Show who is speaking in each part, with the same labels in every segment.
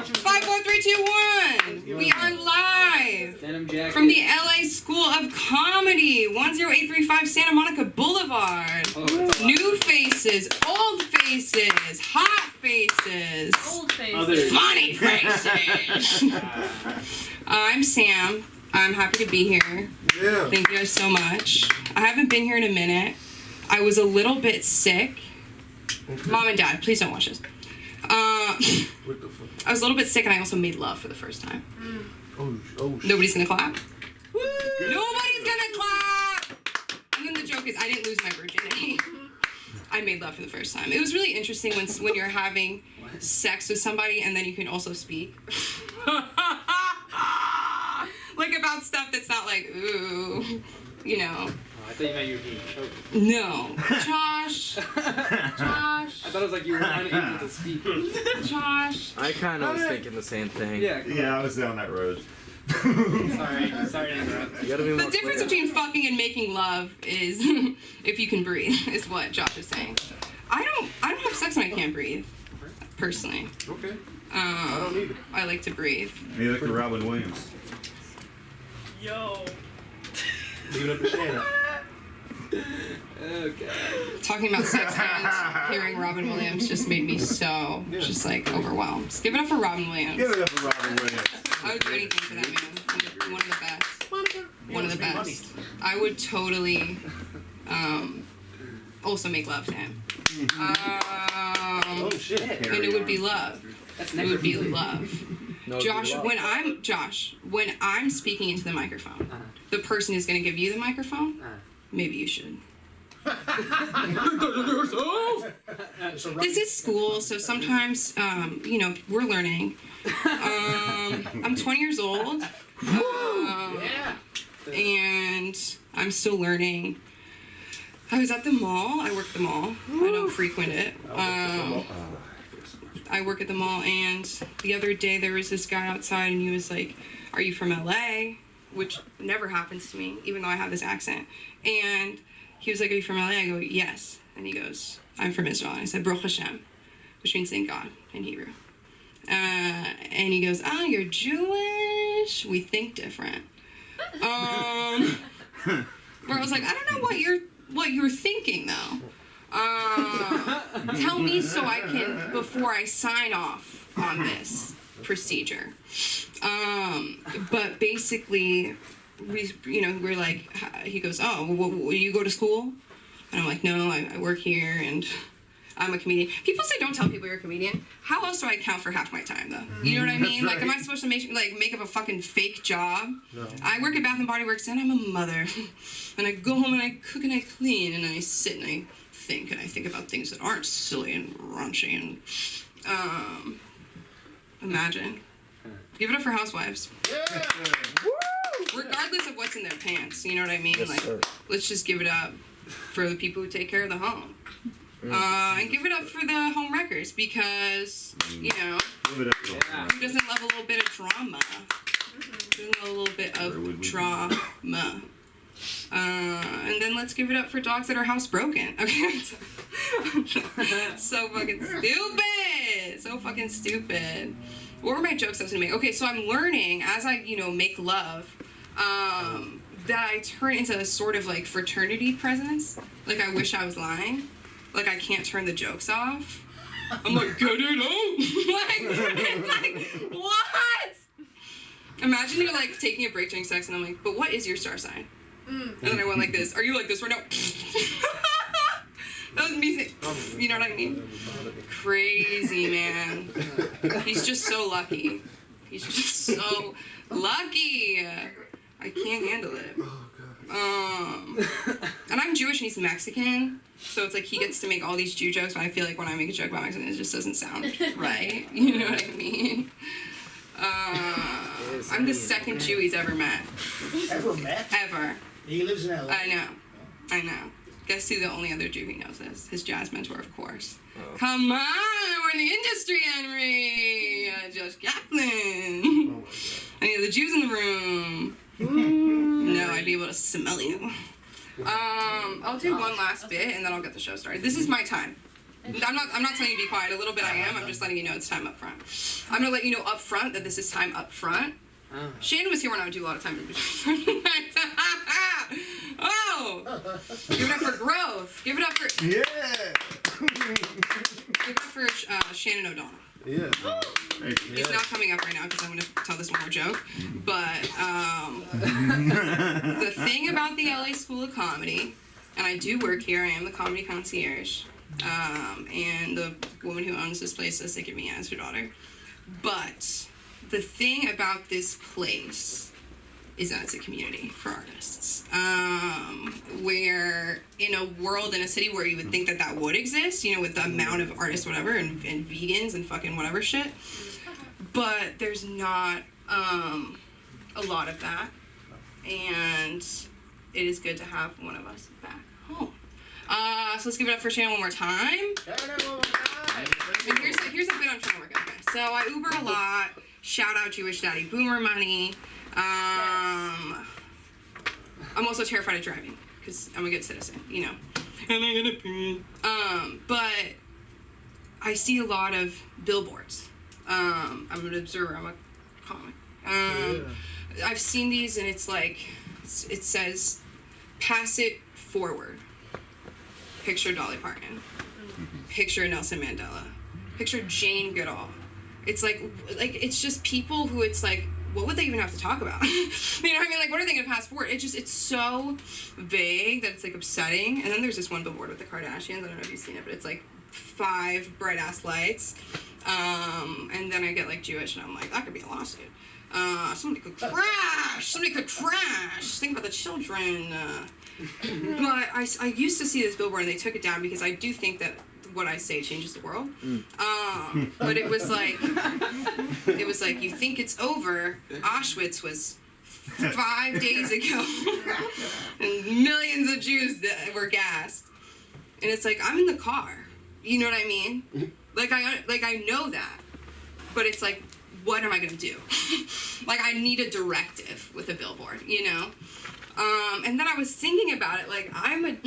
Speaker 1: 5, 4, 3, 2, 1. We are live from the LA School of Comedy, 10835 Santa Monica Boulevard. New faces, old faces, hot faces,
Speaker 2: old faces,
Speaker 1: funny faces. I'm Sam. I'm happy to be here.
Speaker 3: Yeah.
Speaker 1: Thank you guys so much. I haven't been here in a minute. I was a little bit sick. Mom and Dad, please don't watch this.
Speaker 3: What the fuck?
Speaker 1: I was a little bit sick and I also made love for the first time.
Speaker 3: Oh,
Speaker 1: Nobody's gonna clap? Woo! Nobody's gonna clap! And then the joke is I didn't lose my virginity. I made love for the first time. It was really interesting when you're having sex with somebody and then you can also speak. Like about stuff that's not like, ooh, you know.
Speaker 4: I thought you meant you were being choked.
Speaker 1: No. Josh.
Speaker 4: I thought it was like you were unable to speak.
Speaker 1: Josh.
Speaker 5: I kind of was thinking the same thing.
Speaker 3: Yeah, I was down that road.
Speaker 4: Sorry to interrupt.
Speaker 5: You gotta be more
Speaker 1: The difference between fucking and making love is if you can breathe, is what Josh is saying. I don't have sex when I can't breathe, personally.
Speaker 3: Okay. I don't either.
Speaker 1: I like to breathe.
Speaker 3: Neither can Robin Williams.
Speaker 2: Yo.
Speaker 3: Leave it up to Shannon.
Speaker 4: Okay.
Speaker 1: Talking about sex and hearing Robin Williams just made me so just like overwhelmed. Just give it up for Robin Williams.
Speaker 3: Give it up for Robin Williams.
Speaker 1: I would do anything for that man. One of the best. One of the best. I would totally also make love to him.
Speaker 3: Oh shit.
Speaker 1: And it would be love. It would be love.
Speaker 5: No,
Speaker 1: Josh, when I'm speaking into the microphone, the person who's going to give you the microphone, maybe you should. This is school, so sometimes, we're learning. I'm 20 years old, and I'm still learning. I was at the mall. I work at the mall. I don't frequent it. I work at the mall, and the other day there was this guy outside, and he was like, "Are you from LA?" Which never happens to me, even though I have this accent. And he was like, "Are you from LA?" I go, "Yes." And he goes, "I'm from Israel." And I said, "Baruch Hashem," which means thank God in Hebrew. And he goes, "Oh, you're Jewish? We think different." Where I was like, I don't know what you're thinking though. Tell me so I can, before I sign off on this procedure. But basically, we're like, he goes, "Oh, well, you go to school?" And I'm like, "No, I work here and I'm a comedian." People say don't tell people you're a comedian. How else do I account for half my time though? You know what I mean?
Speaker 3: Right.
Speaker 1: Like, am I supposed to make up a fucking fake job?
Speaker 3: No.
Speaker 1: I work at Bath and Body Works and I'm a mother. And I go home and I cook and I clean and I sit and I think about things that aren't silly and raunchy and imagine. Give it up for housewives.
Speaker 3: Yeah.
Speaker 1: Regardless of what's in their pants, you know what I mean?
Speaker 5: Yes,
Speaker 1: like,
Speaker 5: sir.
Speaker 1: let's just give it up for the people who take care of the home. And give it up for the home wreckers because,
Speaker 3: Give it up for
Speaker 1: who doesn't love a little bit of drama? Who doesn't love a little bit of drama? And then let's give it up for dogs that are housebroken. Okay? So fucking stupid. So fucking stupid. What were my jokes I was gonna make? Okay, so I'm learning as I, make love, that I turn into a sort of like fraternity presence. Like I wish I was lying. Like I can't turn the jokes off. I'm like, get it out. like, what? Imagine you're like taking a break during sex and I'm like, but what is your star sign? And then I went like this. Are you like this right now? That was music. You know what I mean? Crazy, man. He's just so lucky. He's just so lucky. I can't handle it. And I'm Jewish and he's Mexican. So it's like he gets to make all these Jew jokes, but I feel like when I make a joke about Mexicans, it just doesn't sound right. You know what I mean? I'm the second Jew he's ever met.
Speaker 6: Ever met?
Speaker 1: Ever.
Speaker 6: He lives in LA.
Speaker 1: I know. Guess who's the only other Jew who knows this? His jazz mentor, of course.
Speaker 5: Oh.
Speaker 1: Come on, we're in the industry, Henry. Josh Kaplan.
Speaker 3: Oh my God.
Speaker 1: Any of the Jews in the room? No, I'd be able to smell you. I'll do one last bit and then I'll get the show started. This is my time. I'm not telling you to be quiet. A little bit I am. I'm just letting you know it's time up front. I'm gonna let you know up front that this is time up front. Shannon was here when I would do a lot of time. Oh! Give it up for growth. Give it up for.
Speaker 3: Yeah.
Speaker 1: Give it up for Shannon O'Donnell.
Speaker 3: Yeah.
Speaker 1: He's not coming up right now because I'm going to tell this one more joke. But the thing about the LA School of Comedy, and I do work here, I am the comedy concierge, and the woman who owns this place says they give me as her daughter. But the thing about this place is that it's a community for artists. Where in a world, in a city where you would think that that would exist, you know, with the amount of artists, whatever, and vegans and fucking whatever shit. But there's not a lot of that. And it is good to have one of us back home. So let's give it up for Shannon one more time. And here's a bit I'm trying to work out. Okay. So I Uber a lot. Shout out Jewish Daddy Boomer Money. I'm also terrified of driving because I'm a good citizen, you know. But I see a lot of billboards. I'm an observer. I'm a comic. I've seen these and it's like it says, "Pass it forward." Picture Dolly Parton. Picture Nelson Mandela. Picture Jane Goodall. It's like it's just people who it's like, what would they even have to talk about? You know what I mean? Like, what are they going to pass forward? It's so vague that it's, like, upsetting. And then there's this one billboard with the Kardashians. I don't know if you've seen it, but it's, like, 5 bright-ass lights. And then I get, like, Jewish, and I'm like, that could be a lawsuit. Somebody could crash. Think about the children. But I used to see this billboard, and they took it down because I do think that what I say changes the world. But it was like, you think it's over. Auschwitz was 5 days ago. And millions of Jews that were gassed. And it's like, I'm in the car. You know what I mean? Like I know that. But it's like, what am I gonna do? Like, I need a directive with a billboard, you know? And then I was thinking about it, like, I'm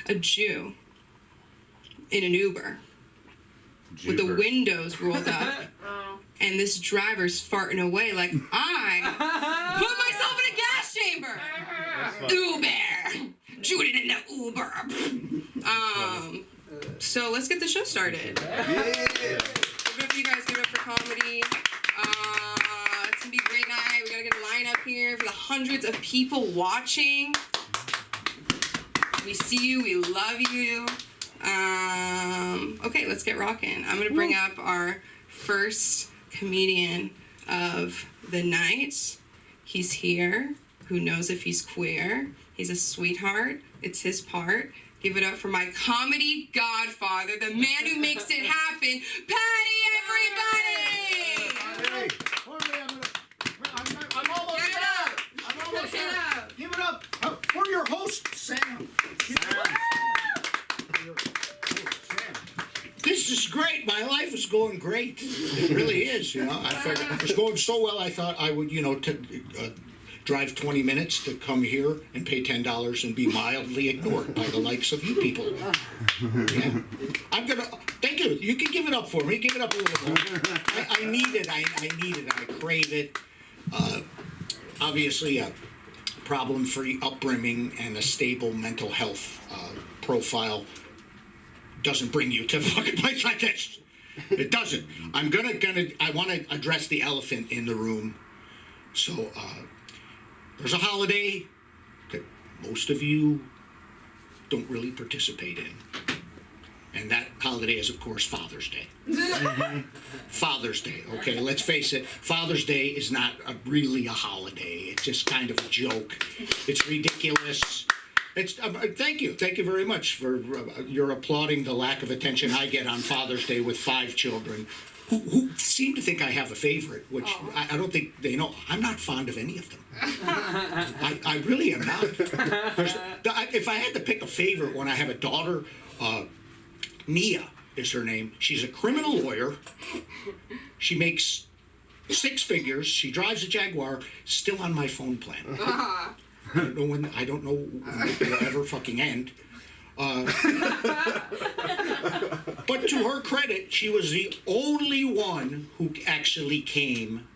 Speaker 1: a Jew in an Uber with the windows rolled up, and this driver's farting away like I put myself in a gas chamber. Uber, Judy in the Uber. So let's get the show started.
Speaker 3: Yeah.
Speaker 1: Give it up for you guys. Give it up for comedy. It's gonna be a great night. We gotta get a line up here for the hundreds of people watching. We see you. We love you. Okay, let's get rocking. I'm gonna bring up our first comedian of the night. He's here. Who knows if he's queer? He's a sweetheart. It's his part. Give it up for my comedy godfather, the man who makes it happen, Patty, everybody!
Speaker 6: I'm almost there. I'm almost there. Give it up for your host, Sam. This is great. My life is going great. It really is, you know. I thought it was going so well, I thought I would, you know, drive 20 minutes to come here and pay $10 and be mildly ignored by the likes of you people. Yeah. I'm going to... Thank you. You can give it up for me. Give it up a little more. I need it. I need it. I crave it. Obviously, a problem-free upbringing and a stable mental health profile doesn't bring you to a fucking place like this. It doesn't. I want to address the elephant in the room. So, there's a holiday that most of you don't really participate in. And that holiday is, of course, Father's Day. Father's Day, okay? Let's face it, Father's Day is not really a holiday. It's just kind of a joke. It's ridiculous. It's thank you very much for you're applauding the lack of attention I get on Father's Day with 5 children who seem to think I have a favorite, which I don't think they know. I'm not fond of any of them. I really am not. If I had to pick a favorite one, I have a daughter, Nia is her name. She's a criminal lawyer. She makes 6 figures. She drives a Jaguar. Still on my phone plan. I don't know when it'll ever fucking end. But to her credit, she was the only one who actually came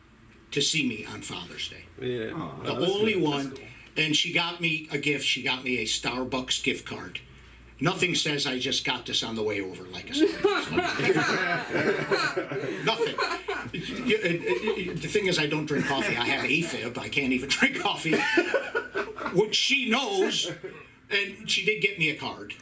Speaker 6: to see me on Father's Day.
Speaker 5: Yeah.
Speaker 6: The only one. And she got me a gift. She got me a Starbucks gift card. Nothing says I just got this on the way over like a Nothing. The thing is, I don't drink coffee. I have AFib. I can't even drink coffee, which she knows. And she did get me a card.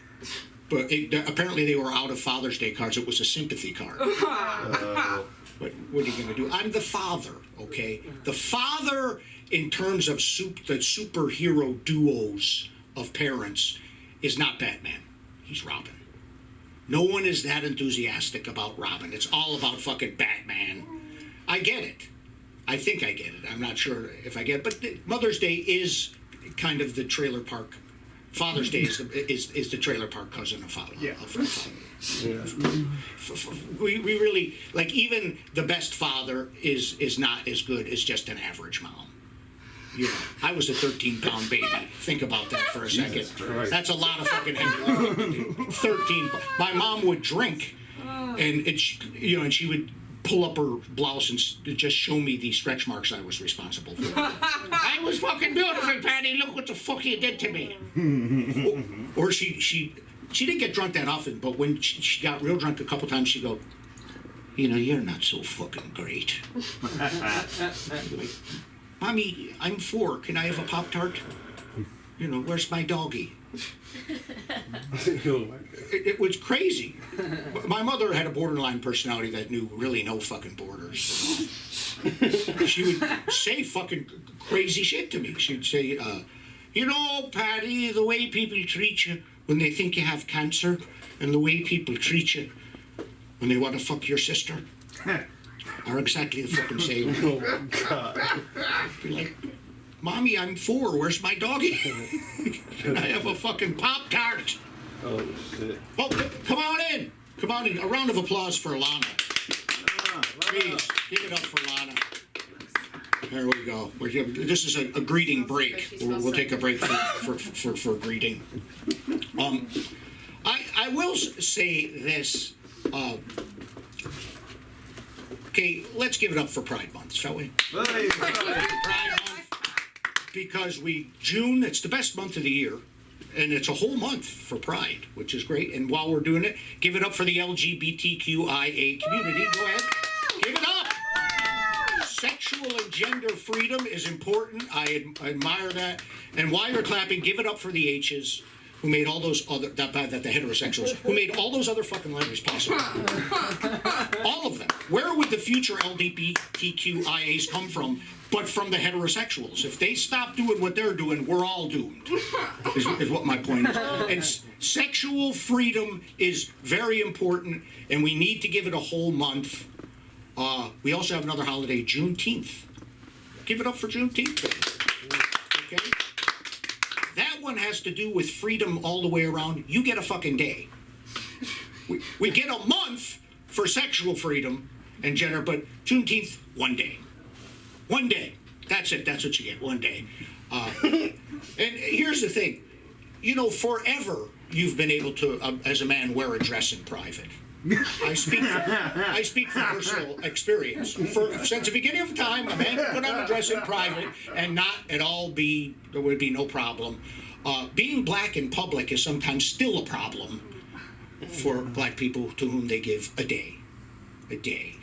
Speaker 6: But apparently they were out of Father's Day cards. It was a sympathy card. But what are you going to do? I'm the father, okay? The father, in terms of the superhero duos of parents, is not Batman. He's Robin. No one is that enthusiastic about Robin. It's all about fucking Batman. I get it. I think I get it. I'm not sure if I get it. But Mother's Day is kind of the trailer park. Father's Day is the trailer park cousin of Father.
Speaker 3: Yeah.
Speaker 6: We really, like, even the best father is not as good as just an average mom. You know, I was a 13-pound baby. Think about that for a second. That's a lot of fucking heavy lifting. 13. My mom would drink, and and she would pull up her blouse and just show me the stretch marks I was responsible for. I was fucking beautiful, Patty. Look what the fuck you did to me. Or she didn't get drunk that often, but when she got real drunk a couple times, she'd go, you know, you're not so fucking great. Like, Mommy, I'm 4. Can I have a Pop-Tart? You know, where's my doggy? It was crazy. My mother had a borderline personality that knew really no fucking borders. She would say fucking crazy shit to me. She'd say, you know, Patty, the way people treat you when they think you have cancer and the way people treat you when they want to fuck your sister are exactly the fucking same.
Speaker 3: Oh, God.
Speaker 6: Be like, Mommy, I'm 4. Where's my doggy? Can I have a fucking Pop-Tart?
Speaker 3: Oh, shit.
Speaker 6: Oh, come on in. Come on in. A round of applause for Lana. Please, give it up for Lana. There we go. This is a greeting break. We'll take a break for greeting. I will say this. Okay, let's give it up for Pride Month, shall we?
Speaker 3: Hey,
Speaker 6: Pride Month, because June, it's the best month of the year, and it's a whole month for Pride, which is great. And while we're doing it, give it up for the LGBTQIA community. Go ahead, give it up. Sexual and gender freedom is important. I admire that. And while you're clapping, give it up for the H's, who made all those other, the heterosexuals, who made all those other fucking letters possible. All of them. Where would the future LGBTQIAs come from but from the heterosexuals? If they stop doing what they're doing, we're all doomed, is what my point is. And sexual freedom is very important, and we need to give it a whole month. We also have another holiday, Juneteenth. Give it up for Juneteenth. Okay? That one has to do with freedom all the way around. You get a fucking day. We get a month for sexual freedom and gender, but Juneteenth, 1 day. 1 day. That's it. That's what you get, 1 day. And here's the thing. You know, forever you've been able to, as a man, wear a dress in private. I speak from personal experience. Since the beginning of time, a man could put on a dress in private and not at all there would be no problem. Being black in public is sometimes still a problem for black people to whom they give a day. A day.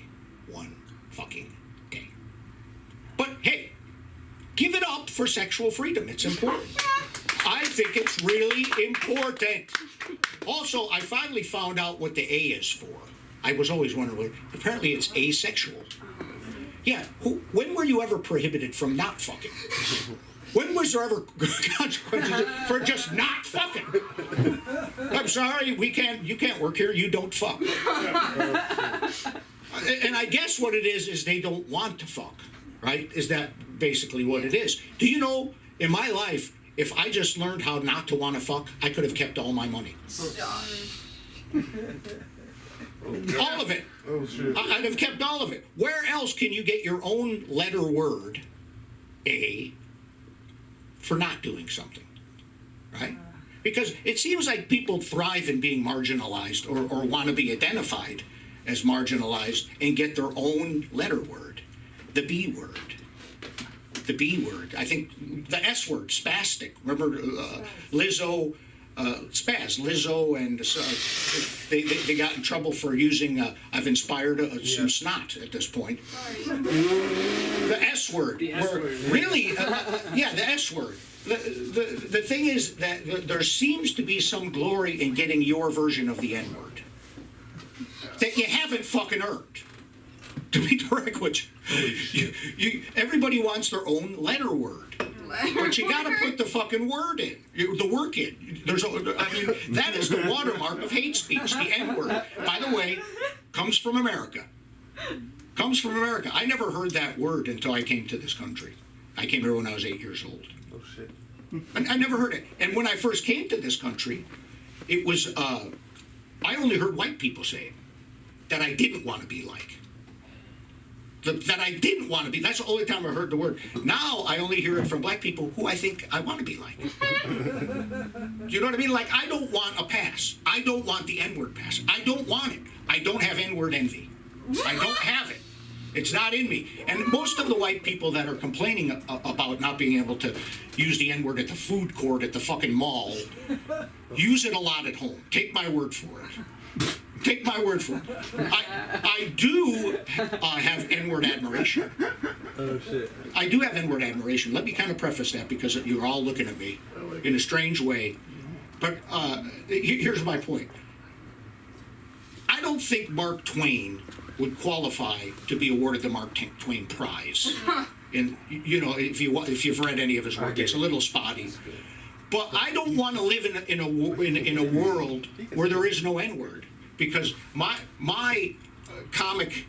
Speaker 6: 1 fucking day. But hey, give it up for sexual freedom. It's important. I think it's really important. Also, I finally found out what the A is for. I was always wondering, apparently it's asexual. Yeah, when were you ever prohibited from not fucking? When was there ever consequences for just not fucking? I'm sorry, you can't work here, you don't fuck. And I guess what it is they don't want to fuck, right? Is that basically what it is? Do you know, in my life, if I just learned how not to want to fuck, I could have kept all my money. All of it.
Speaker 3: Oh, shit.
Speaker 6: I'd have kept all of it. Where else can you get your own letter word, A, for not doing something, right? Because it seems like people thrive in being marginalized or want to be identified as marginalized and get their own letter word, the B word. The B word. I think the S word, spastic. Remember Lizzo, Lizzo, and they got in trouble for using, I've inspired some snot at this point. The S word.
Speaker 4: The S word.
Speaker 6: Really, the S word. The thing is that there seems to be some glory in getting your version of the N word that you haven't fucking earned. To be direct with you, everybody wants their own letter word, but you got to put the fucking word in, the work in. That is the watermark of hate speech. The N word, by the way, comes from America. Comes from America. I never heard that word until I came to this country. I came here when I was 8 years old.
Speaker 3: Oh shit.
Speaker 6: I never heard it. And when I first came to this country, it was I only heard white people say it, that I didn't want to be like. That I didn't want to be. That's the only time I heard the word. Now I only hear it from black people who I think I want to be like. You know what I mean? Like, I don't want a pass. I don't want the N-word pass. I don't want it. I don't have N-word envy. I don't have it. It's not in me. And most of the white people that are complaining about not being able to use the N-word at the food court at the fucking mall use it a lot at home. Take my word for it. Take my word for it. I do have N-word admiration.
Speaker 3: Oh shit.
Speaker 6: I do have N-word admiration. Let me kind of preface that because you're all looking at me in a strange way. But here's my point. I don't think Mark Twain would qualify to be awarded the Mark Twain Prize. And if you've read any of his work, it's a little spotty. But I don't want to live in a world where there is no N-word. Because my comic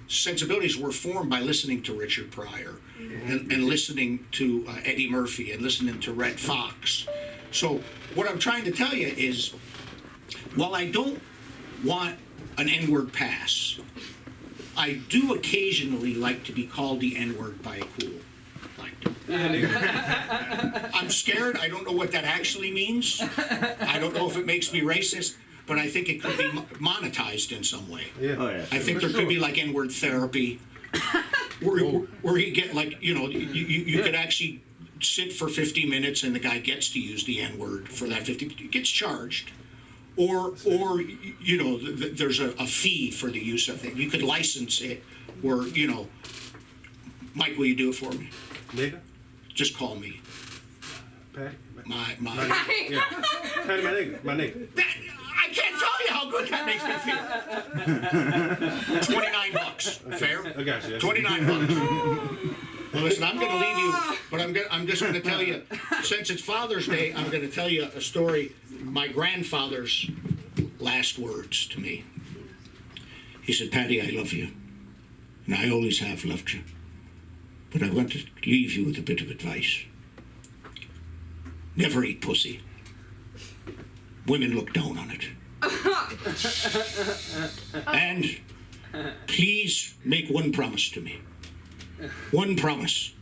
Speaker 6: sensibilities were formed by listening to Richard Pryor and listening to Eddie Murphy and listening to Red Fox. So what I'm trying to tell you is, while I don't want an N-word pass, I do occasionally like to be called the N-word by a cool actor. I'm scared. I don't know what that actually means. I don't know if it makes me racist. But I think it could be monetized in some way.
Speaker 3: Yeah. Oh, yeah.
Speaker 6: I think there could be like N-word therapy, where you get like, you could actually sit for 50 minutes and the guy gets to use the N-word for that 50, gets charged. Or there's a fee for the use of it. You could license it where, Mike, will you do it for me?
Speaker 3: Nigga?
Speaker 6: Just call me.
Speaker 3: Patty?
Speaker 6: My
Speaker 3: Yeah. Patty, my nigga.
Speaker 6: I can't tell you how good that makes me feel. $29. Fair?
Speaker 3: I got you.
Speaker 6: $29. Well, listen, I'm going to leave you, but I'm just going to tell you, since it's Father's Day, I'm going to tell you a story. My grandfather's last words to me. He said, "Patty, I love you, and I always have loved you, but I want to leave you with a bit of advice. Never eat pussy. Women look down on it. And please make one promise to me. One promise.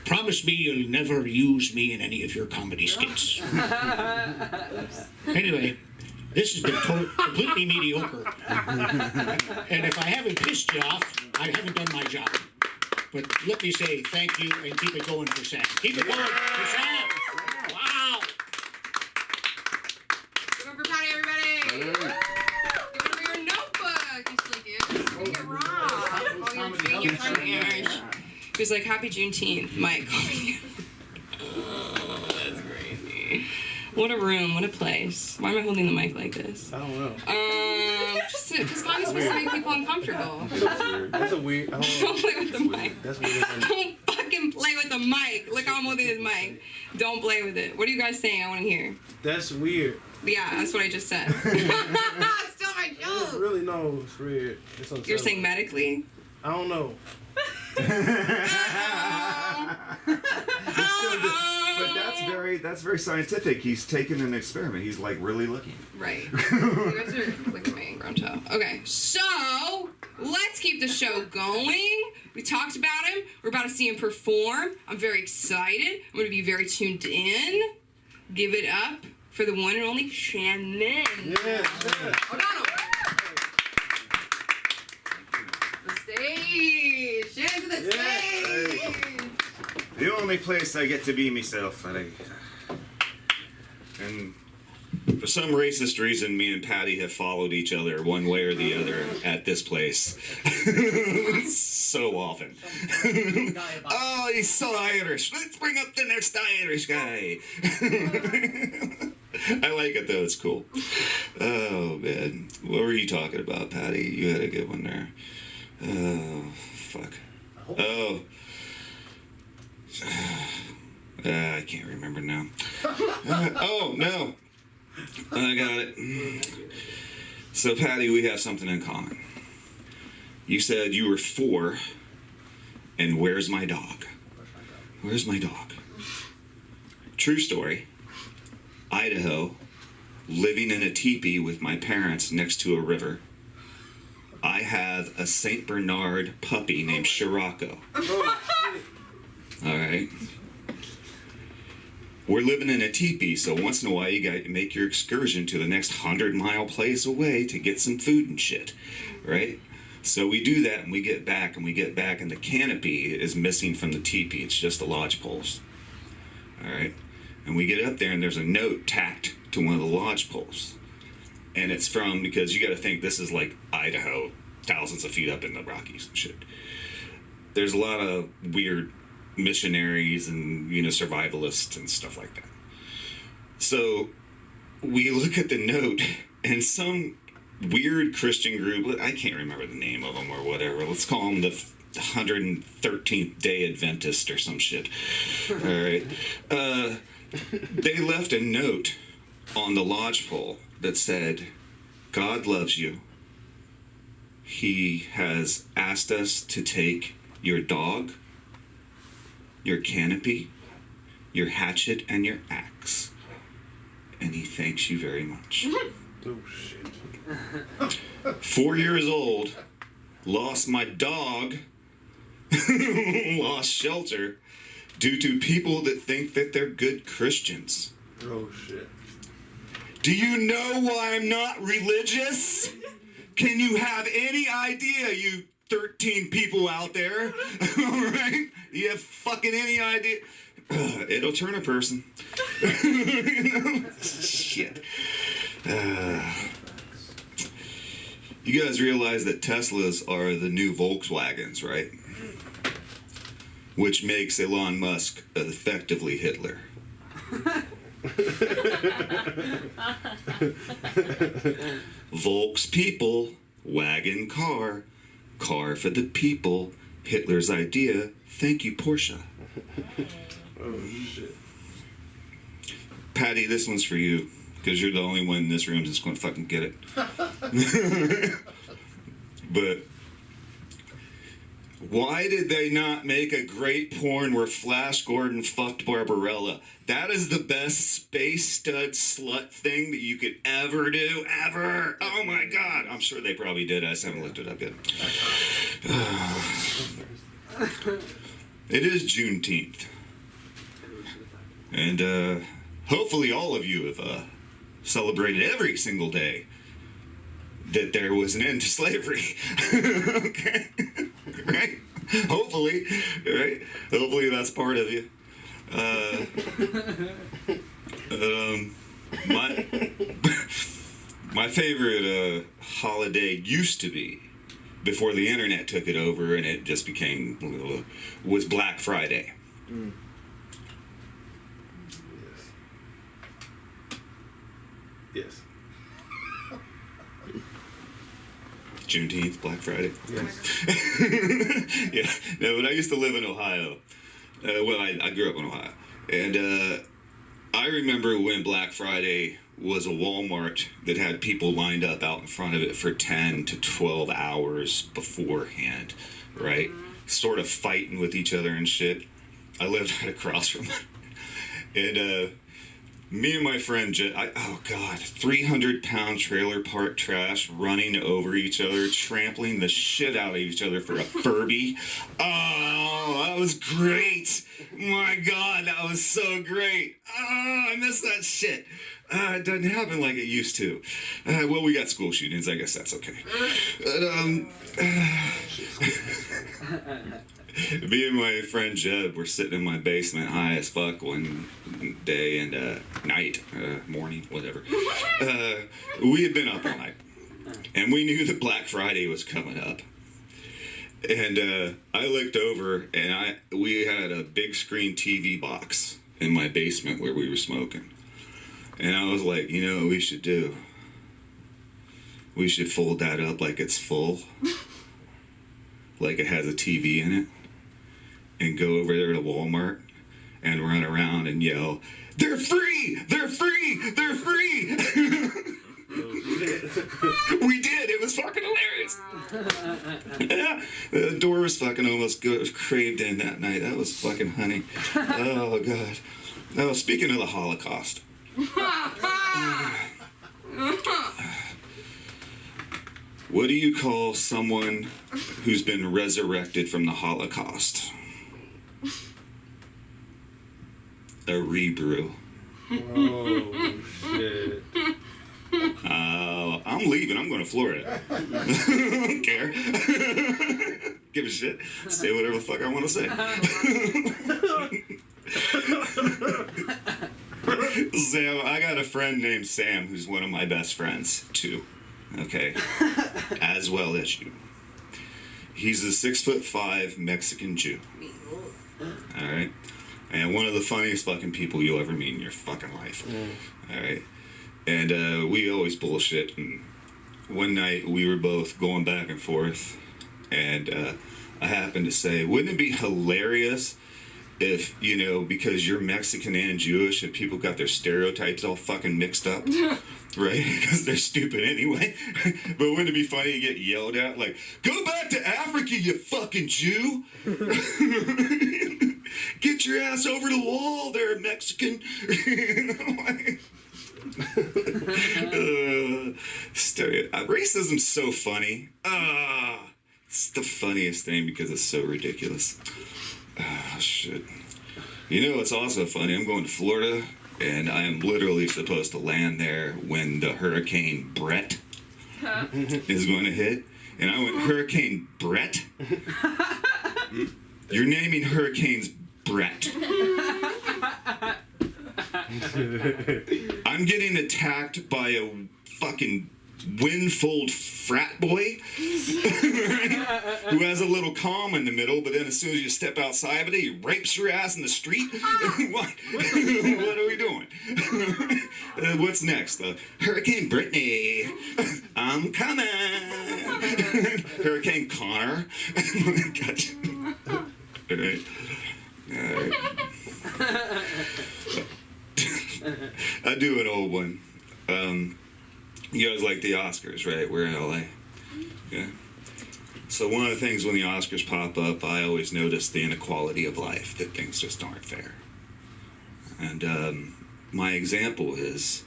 Speaker 6: Promise me you'll never use me in any of your comedy skits." Anyway, this has been completely mediocre. And if I haven't pissed you off, I haven't done my job. But let me say thank you and keep it going for Sam. Keep it going for Sam. Wow.
Speaker 1: Give it for Patty, everybody. Give it for your notebook, you slickers. Make it wrong. Oh, you're doing your premieres. He was like, "Happy Juneteenth, Mike." Oh, that's crazy. What a room, what a place. Why am I holding the mic like this?
Speaker 3: I don't know.
Speaker 1: Just because Connie's supposed to make people uncomfortable.
Speaker 3: That's a weird.
Speaker 1: Don't play with the mic.
Speaker 3: That's weird.
Speaker 1: Don't fucking play with the mic. Look how I'm holding this mic. Don't play with it. What are you guys saying? I want to hear.
Speaker 3: That's weird.
Speaker 1: Yeah, that's what I just said. It's still my
Speaker 3: It's
Speaker 1: joke.
Speaker 3: really no. It's weird. It's
Speaker 1: You're saying medically?
Speaker 3: I don't know.
Speaker 7: But that's very scientific. He's taken an experiment. He's like really looking.
Speaker 1: Right. You guys are look at me, Gronto. Okay, so let's keep the show going. We talked about him. We're about to see him perform. I'm very excited. I'm going to be very tuned in. Give it up for the one and only Shannon.
Speaker 3: Yeah.
Speaker 1: O'Donnell. The stage. Shannon to the stage.
Speaker 7: The only place I get to be myself. And
Speaker 8: For some racist reason, me and Patty have followed each other one way or the other at this place. So often. Oh, he's so Irish. Let's bring up the next Irish guy. I like it though, it's cool. Oh man. What were you talking about, Patty? You had a good one there. Oh, fuck. Oh. I can't remember now. Oh, no. I got it. So, Patty, we have something in common. You said you were 4, and where's my dog? Where's my dog? True story. Idaho, living in a teepee with my parents next to a river. I have a St. Bernard puppy named Shirako. All right. We're living in a teepee, so once in a while you got to make your excursion to the next 100-mile place away to get some food and shit, right? So we do that, and we get back, and the canopy is missing from the teepee. It's just the lodge poles, all right? And we get up there, and there's a note tacked to one of the lodge poles. And it's from, because you got to think this is like Idaho, thousands of feet up in the Rockies and shit. There's a lot of weird missionaries and, you know, survivalists and stuff like that. So we look at the note, and some weird Christian group, I can't remember the name of them or whatever, let's call them the 113th Day Adventist or some shit. All right. They left a note on the lodge pole that said, God loves you. He has asked us to take your dog, your canopy, your hatchet, and your axe. And he thanks you very much.
Speaker 3: Oh, shit.
Speaker 8: 4 years old, lost my dog, lost shelter, due to people that think that they're good Christians.
Speaker 3: Oh, shit.
Speaker 8: Do you know why I'm not religious? Can you have any idea, you 13 people out there? All right? You have fucking any idea? It'll turn a person. Shit. You guys realize that Teslas are the new Volkswagens, right? Which makes Elon Musk effectively Hitler. Volks people, wagon car, car for the people, Hitler's idea, thank you Porsche.
Speaker 3: Oh, shit.
Speaker 8: Patty, this one's for you, because you're the only one in this room that's going to fucking get it. But why did they not make a great porn where Flash Gordon fucked Barbarella? That is the best space stud slut thing that you could ever do, ever. Oh my God. I'm sure they probably did. I just haven't looked it up yet. It is Juneteenth. And hopefully all of you have celebrated every single day that there was an end to slavery. Okay? Right? Hopefully, right? Hopefully that's part of you. My favorite holiday used to be, before the internet took it over and it just became, was Black Friday.
Speaker 3: Mm. Yes.
Speaker 8: Juneteenth, Black Friday.
Speaker 3: Yes.
Speaker 8: Yeah. No, but I used to live in Ohio. Well, I grew up in Ohio. And I remember when Black Friday was a Walmart that had people lined up out in front of it for 10 to 12 hours beforehand, right? Sort of fighting with each other and shit. I lived right across from it. And me and my friend, 300-pound trailer park trash running over each other, trampling the shit out of each other for a Furby. Oh, that was great. My God, that was so great. Oh, I miss that shit. It doesn't happen like it used to. Well, we got school shootings. I guess that's okay. But, me and my friend Jeb were sitting in my basement high as fuck one day and night, morning, whatever. We had been up all night. And we knew that Black Friday was coming up. And I looked over and we had a big screen TV box in my basement where we were smoking. And I was like, you know what we should do? We should fold that up like it's full. Like it has a TV in it. And go over there to Walmart and run around and yell, "They're free! They're free! They're free!" We did. It was fucking hilarious. Yeah, the door was fucking almost good. It was craved in that night. That was fucking honey. Oh god. Oh, speaking of the Holocaust. What do you call someone who's been resurrected from the Holocaust? A rebrew.
Speaker 3: Oh, shit.
Speaker 8: I'm leaving. I'm going to Florida. I don't care. Give a shit. Say whatever the fuck I want to say. Sam, I got a friend named Sam who's one of my best friends, too. Okay? As well as you. He's a 6'5" Mexican Jew. Alright? And one of the funniest fucking people you'll ever meet in your fucking life. Alright? And we always bullshit. And one night we were both going back and forth. And I happened to say, wouldn't it be hilarious if, you know, because you're Mexican and Jewish and people got their stereotypes all fucking mixed up? Right? Because they're stupid anyway. But wouldn't it be funny to get yelled at? Like, go back to Africa, you fucking Jew! Get your ass over the wall there, Mexican! Racism's so funny. It's the funniest thing because it's so ridiculous. Shit. You know what's also funny? I'm going to Florida, and I am literally supposed to land there when the Hurricane Brett is going to hit. And I went, Hurricane Brett? You're naming hurricanes Brett. I'm getting attacked by a fucking windfold frat boy who has a little calm in the middle, but then as soon as you step outside of it, he rapes your ass in the street. What are we doing? What's next? Hurricane Brittany. I'm coming. Hurricane Connor. Gotcha. All right. I do an old one. You guys like the Oscars, right? We're in LA. Yeah. So one of the things when the Oscars pop up, I always notice the inequality of life, that things just aren't fair. And my example is,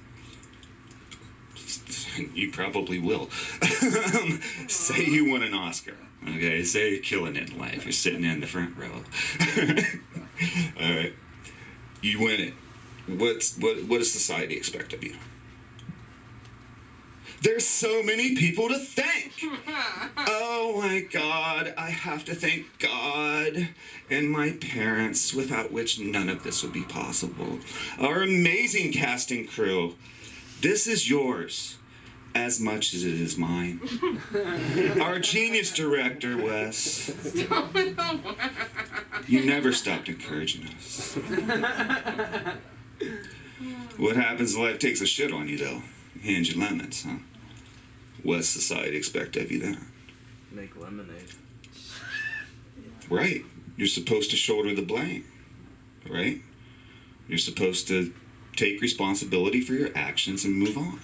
Speaker 8: you probably will. Say you won an Oscar. Okay, say you're killing it in life. You're sitting in the front row. All right. You win it. What does society expect of you? There's so many people to thank. Oh my God, I have to thank God and my parents, without which none of this would be possible. Our amazing casting crew. This is yours as much as it is mine. Our genius director, Wes. You never stopped encouraging us. What happens when life takes a shit on you, though? Hands you lemons, huh? What society expect of you then?
Speaker 5: Make lemonade.
Speaker 8: Right. You're supposed to shoulder the blame. Right? You're supposed to take responsibility for your actions and move on.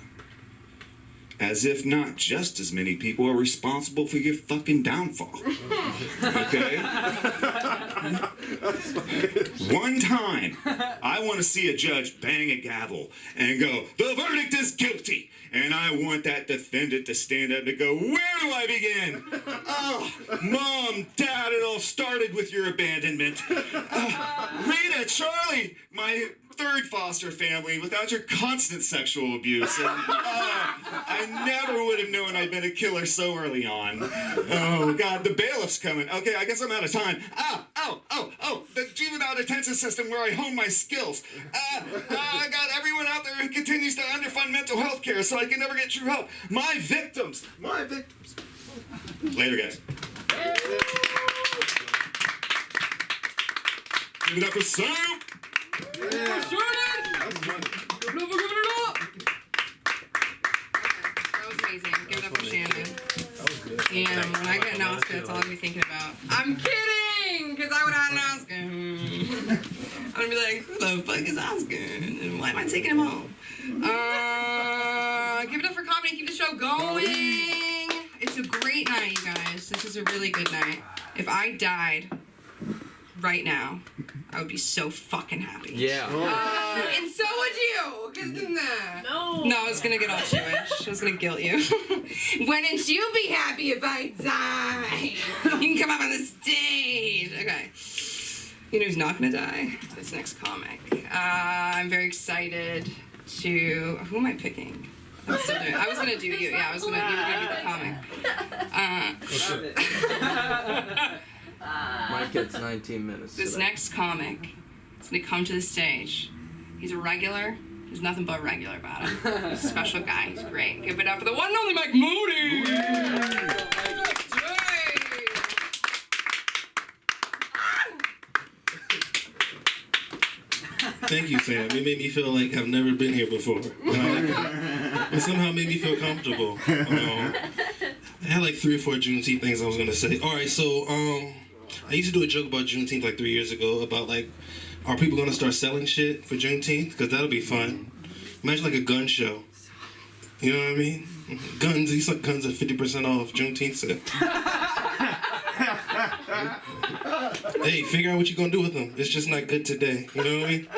Speaker 8: As if not just as many people are responsible for your fucking downfall. Okay? One time, I want to see a judge bang a gavel and go, the verdict is guilty. And I want that defendant to stand up and go, where do I begin? Oh, Mom, Dad, it all started with your abandonment. Rita, Charlie, my third foster family without your constant sexual abuse. And I never would have known I'd been a killer so early on. Oh, God, the bailiff's coming. Okay, I guess I'm out of time. The juvenile detention system where I hone my skills. I got everyone out there who continues to underfund mental health care so I can never get true help. My victims. Later, guys. Give it up for Sam.
Speaker 1: That was amazing. Give it up for Shannon. Damn, when I get an Oscar, that's all I'm gonna be thinking about. I'm kidding! Because I would have had an Oscar. I'm gonna be like, who the fuck is Oscar? And why am I taking him home? Give it up for comedy. Keep the show going. It's a great night, you guys. This is a really good night. If I died right now, I would be so fucking happy.
Speaker 5: Yeah.
Speaker 1: And so would you, because
Speaker 2: No.
Speaker 1: I was gonna get all Jewish. I was gonna guilt you. Wouldn't you be happy if I died? You can come up on the stage. Okay. You know who's not gonna die? This next comic. I'm very excited to. Who am I picking? I was gonna do you. Yeah, you were gonna do the comic.
Speaker 5: Mike gets 19 minutes.
Speaker 1: This next comic is gonna come to the stage. He's a regular. There's nothing but regular about him. He's a special guy. He's great. Give it up for the one and only Mike Moody.
Speaker 3: Thank you, Sam. It made me feel like I've never been here before. It somehow made me feel comfortable. I had like 3 or 4 Juneteenth things I was gonna say. All right, so I used to do a joke about Juneteenth like 3 years ago about like, are people gonna start selling shit for Juneteenth? Because that'll be fun. Imagine like a gun show. You know what I mean? Guns, these guns are 50% off. Juneteenth sale. Hey, figure out what you're gonna do with them. It's just not good today. You know what I mean?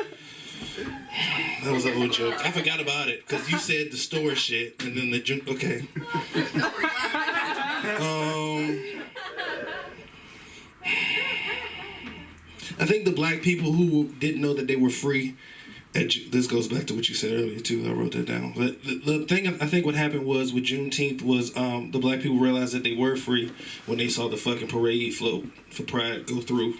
Speaker 3: That was an old joke. I forgot about it because you said the store shit and then the okay. I think the black people who didn't know that they were free. This goes back to what you said earlier too. I wrote that down. But the thing I think what happened was with Juneteenth was the black people realized that they were free when they saw the fucking parade float for Pride go through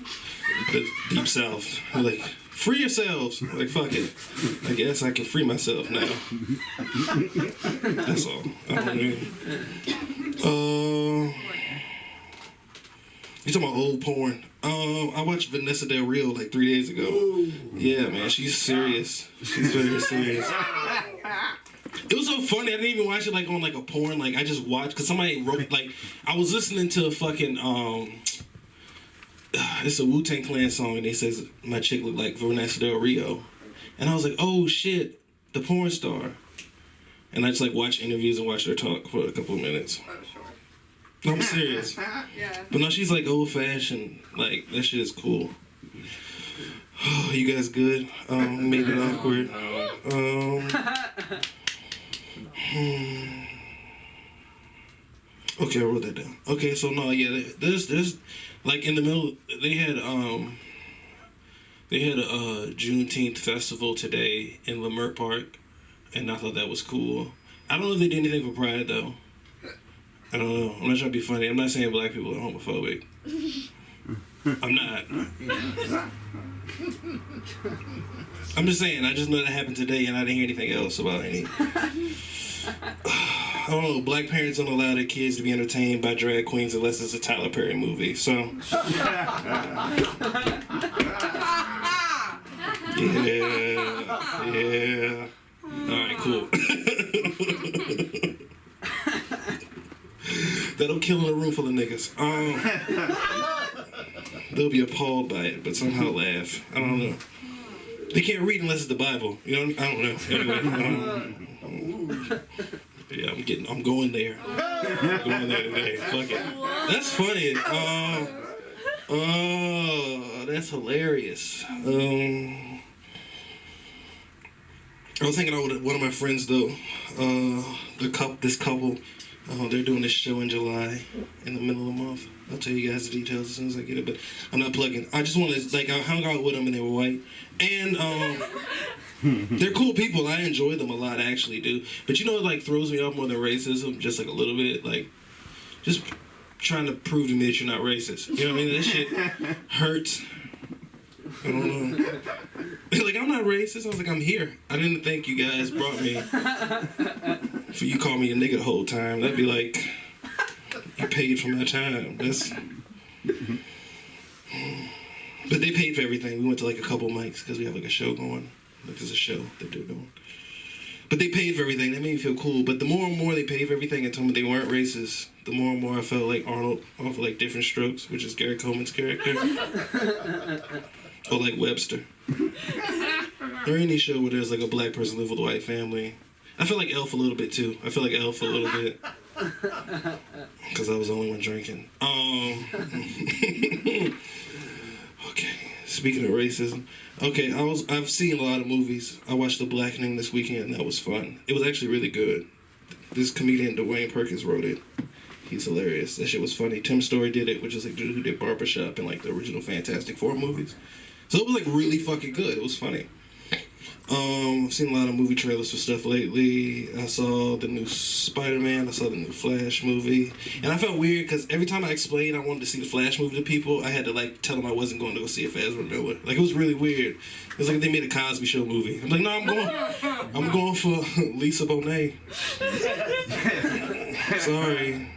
Speaker 3: the Deep South. They're like, free yourselves. Like, fuck it. I guess I can free myself now. That's all. I don't know. You talking about old porn? I watched Vanessa Del Rio like 3 days ago. Yeah, man, she's serious. She's very serious. It was so funny. I didn't even watch it like on like a porn. Like I just watched because somebody wrote like I was listening to a fucking it's a Wu-Tang Clan song and they says my chick looked like Vanessa Del Rio, and I was like, oh shit, the porn star. And I just like watched interviews and watched her talk for a couple of minutes.
Speaker 1: Oh, sure.
Speaker 3: No, I'm serious.
Speaker 1: Yeah.
Speaker 3: But no, she's like old fashioned. Like that shit is cool. Oh, you guys good? Made it awkward. Okay, I wrote that down. Okay, so no, yeah, there's like in the middle they had a Juneteenth festival today in Leimert Park, and I thought that was cool. I don't know if they did anything for Pride though. I don't know. I'm not trying to be funny. I'm not saying black people are homophobic. I'm not. I'm just saying, I just know that happened today and I didn't hear anything else about any. I don't know, black parents don't allow their kids to be entertained by drag queens unless it's a Tyler Perry movie, so. Yeah. Alright, cool. That'll kill in a room full of niggas. They'll be appalled by it, but somehow laugh. I don't know. They can't read unless it's the Bible. You know? I don't know. Anyway, yeah, I'm going there. I'm going there today. Fuck it. That's funny. Oh, that's hilarious. I was hanging out with one of my friends though. This couple. They're doing this show in July, in the middle of the month. I'll tell you guys the details as soon as I get it, but I'm not plugging. I just want to, like, I hung out with them and they were white. And they're cool people. I enjoy them a lot, I actually do. But you know what, like, throws me off more than racism? Just, like, a little bit, like, just trying to prove to me that you're not racist. You know what I mean? That shit hurts. I don't know. Like, I'm not racist. I was like, I'm here. I didn't think you guys brought me for you call me a nigga the whole time. That'd be like, you paid for my time. That's... But they paid for everything. We went to like a couple mics because we have like a show going. Like there's a show that they're doing. But they paid for everything. That made me feel cool. But the more and more they paid for everything and told me they weren't racist, the more and more I felt like Arnold off of like Different Strokes, which is Gary Coleman's character. Or like Webster. Or any show where there's like a black person live with a white family. I feel like Elf a little bit too. I feel like Elf a little bit. Because I was the only one drinking. Okay, speaking of racism. Okay, I've seen a lot of movies. I watched The Blackening this weekend and that was fun. It was actually really good. This comedian, Dwayne Perkins, wrote it. He's hilarious. That shit was funny. Tim Story did it, which is like the dude who did Barbershop and like the original Fantastic Four movies. So it was like really fucking good. It was funny. I've seen a lot of movie trailers for stuff lately. I saw the new Spider-Man. I saw the new Flash movie. And I felt weird because every time I explained I wanted to see the Flash movie to people, I had to like tell them I wasn't going to go see it for Ezra Miller. Like it was really weird. It was like they made a Cosby Show movie. I'm like, no, I'm going for Lisa Bonet. Sorry.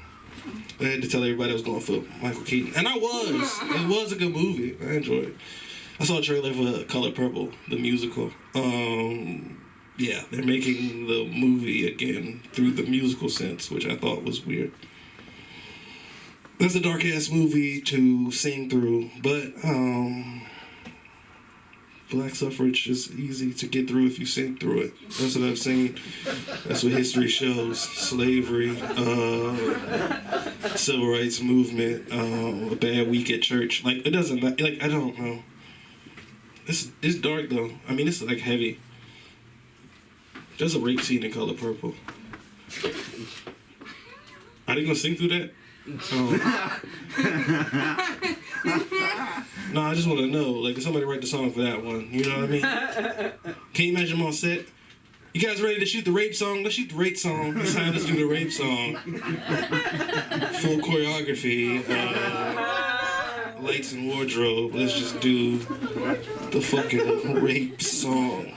Speaker 3: I had to tell everybody I was going for Michael Keaton. And I was. It was a good movie. I enjoyed it. I saw a trailer for Color Purple, the musical. Yeah, they're making the movie again through the musical sense, which I thought was weird. That's a dark-ass movie to sing through, but black suffrage is easy to get through if you sing through it. That's what I've seen. That's what history shows. Slavery, civil rights movement, a bad week at church. Like, it doesn't, like, I don't know. It's dark, though. I mean, it's, like, heavy. There's a rape scene in Color Purple. Are they gonna sing through that? No, I just want to know. Like, did somebody write the song for that one? You know what I mean? Can you imagine them on set? You guys ready to shoot the rape song? Let's shoot the rape song. It's time to do the rape song. Full choreography. Lights and wardrobe. Let's just do the fucking rape song.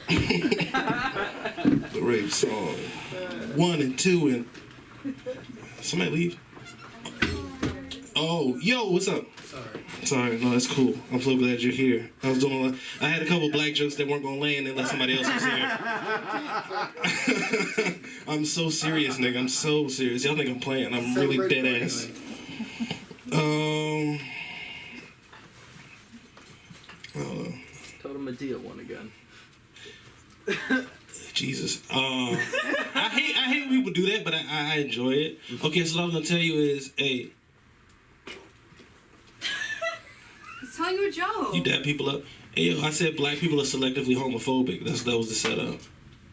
Speaker 3: The rape song. 1 and 2 and... Somebody leave? Oh, yo, what's up? Sorry, no, that's cool. I'm so glad you're here. I had a couple black jokes that weren't gonna land unless somebody else was here. I'm so serious, nigga. I'm so serious. Y'all think I'm playing. I'm really dead ass.
Speaker 5: Total Medea won again.
Speaker 3: Jesus. I hate when people do that, but I enjoy it. Okay, so what I was gonna tell you is, hey.
Speaker 1: He's telling you a joke.
Speaker 3: You dap people up. Hey, yo, I said black people are selectively homophobic. That was the setup.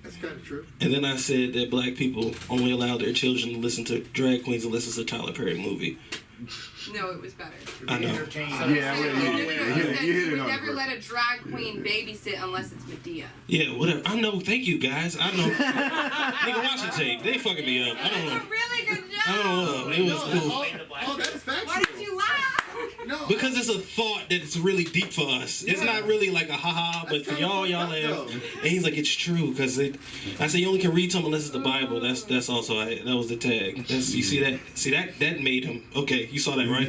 Speaker 9: That's kind of true.
Speaker 3: And then I said that black people only allow their children to listen to drag queens unless it's a Tyler Perry movie.
Speaker 1: No, it was better.
Speaker 3: I know.
Speaker 7: Yeah,
Speaker 1: You would never let a drag queen babysit unless it's Medea.
Speaker 3: Yeah, whatever. I know. Thank you, guys. I know. Nigga, watch the tape. They fucking me up. I don't know.
Speaker 1: That's a really good joke.
Speaker 3: I don't know. It was cool.
Speaker 9: Oh, that's factual.
Speaker 1: Why did you laugh?
Speaker 9: No,
Speaker 3: Because it's a thought that's really deep for us. It's not really like a haha, but for y'all laugh. And he's like, it's true, because I said you only can read something unless it's the Bible. That's also, that was the tag. You see that? See, that made him. Okay, you saw that, right?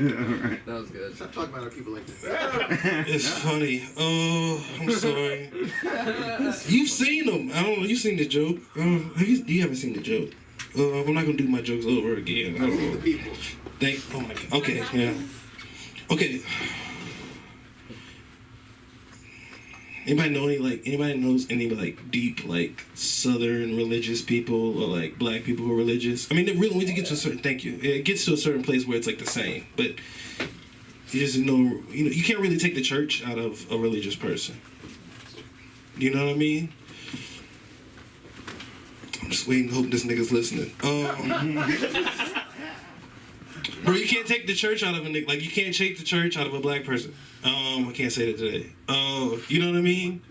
Speaker 5: That was good.
Speaker 9: Stop talking about other people like that.
Speaker 3: It's funny. Oh, I'm sorry. You've seen them. I don't know. You've seen the joke. You haven't seen the joke. I'm not going to do my jokes over again. I don't know.
Speaker 9: The people.
Speaker 3: Oh my God. Okay, yeah. Okay. Anybody knows any like deep like Southern religious people or like black people who are religious? I mean, it really, when you get to a certain, thank you. It gets to a certain place where it's like the same, but you just know, you can't really take the church out of a religious person. You know what I mean? I'm just waiting, hoping this nigga's listening. Bro, you can't take the church out of a nigga. Like, you can't take the church out of a black person. I can't say that today. You know what I mean?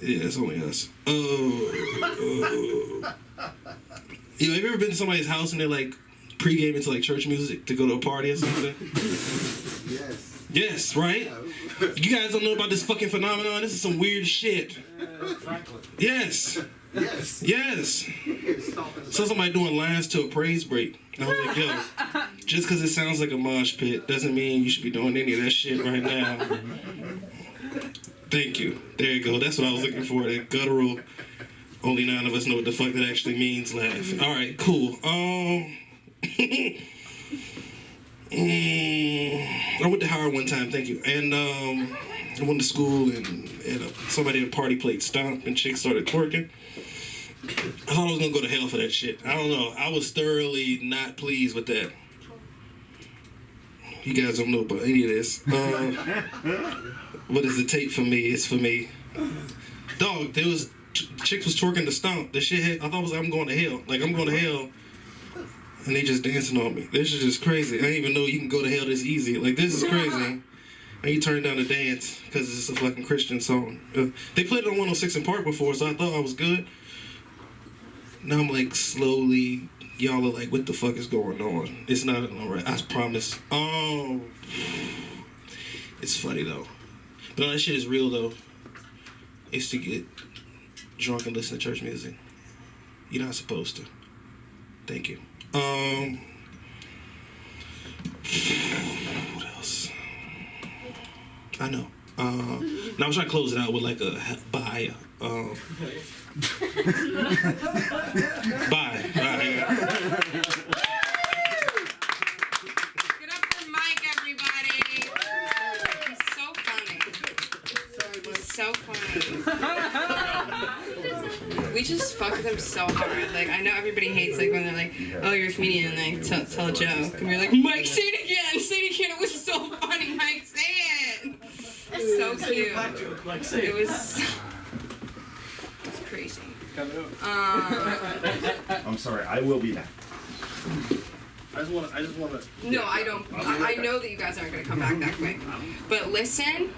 Speaker 3: Yeah, it's only us. Have you ever been to somebody's house and they're like pre-gaming to like church music to go to a party or something?
Speaker 9: Yes.
Speaker 3: Yes, right? You guys don't know about this fucking phenomenon? This is some weird shit. Yes.
Speaker 9: Yes.
Speaker 3: Yes. Saw somebody doing lines to a praise break. And I was like, yo, just because it sounds like a mosh pit doesn't mean you should be doing any of that shit right now. Thank you. There you go. That's what I was looking for. That guttural, only 9 of us know what the fuck that actually means laugh. All right, cool. I went to Howard one time, thank you. And I went to school and somebody at a party played Stomp and chicks started twerking. I thought I was gonna go to hell for that shit. I don't know. I was thoroughly not pleased with that. You guys don't know about any of this. What is the tape for me? It's for me. Dog, there was chicks was twerking the Stomp. The shit I thought was I'm going to hell. Like I'm going to hell. And they just dancing on me. This is just crazy. I didn't even know you can go to hell this easy. Like, this is crazy. And you turn down the dance because it's just a fucking Christian song. They played it on 106 in Park before, so I thought I was good. Now I'm like slowly, y'all are like, what the fuck is going on? It's not alright. I promise. Oh, it's funny though. But all that shit is real though. It's to get drunk and listen to church music. You're not supposed to. Thank you. What else? I know. Now I'm trying to close it out with like a bye. Bye.
Speaker 1: Get up for Mike, everybody. He's so funny. He's so funny. We just fuck with him so hard. Like, I know everybody hates like when they're like, oh, you're a comedian, and like tell a joke. And we're like, Mike, say it again. Say it again. It was so funny. Mike, say it. It's so cute. It was crazy.
Speaker 7: I'm sorry, I will be back.
Speaker 4: I just want to.
Speaker 1: No, I don't. I know that you guys aren't going to come back that quick. But listen,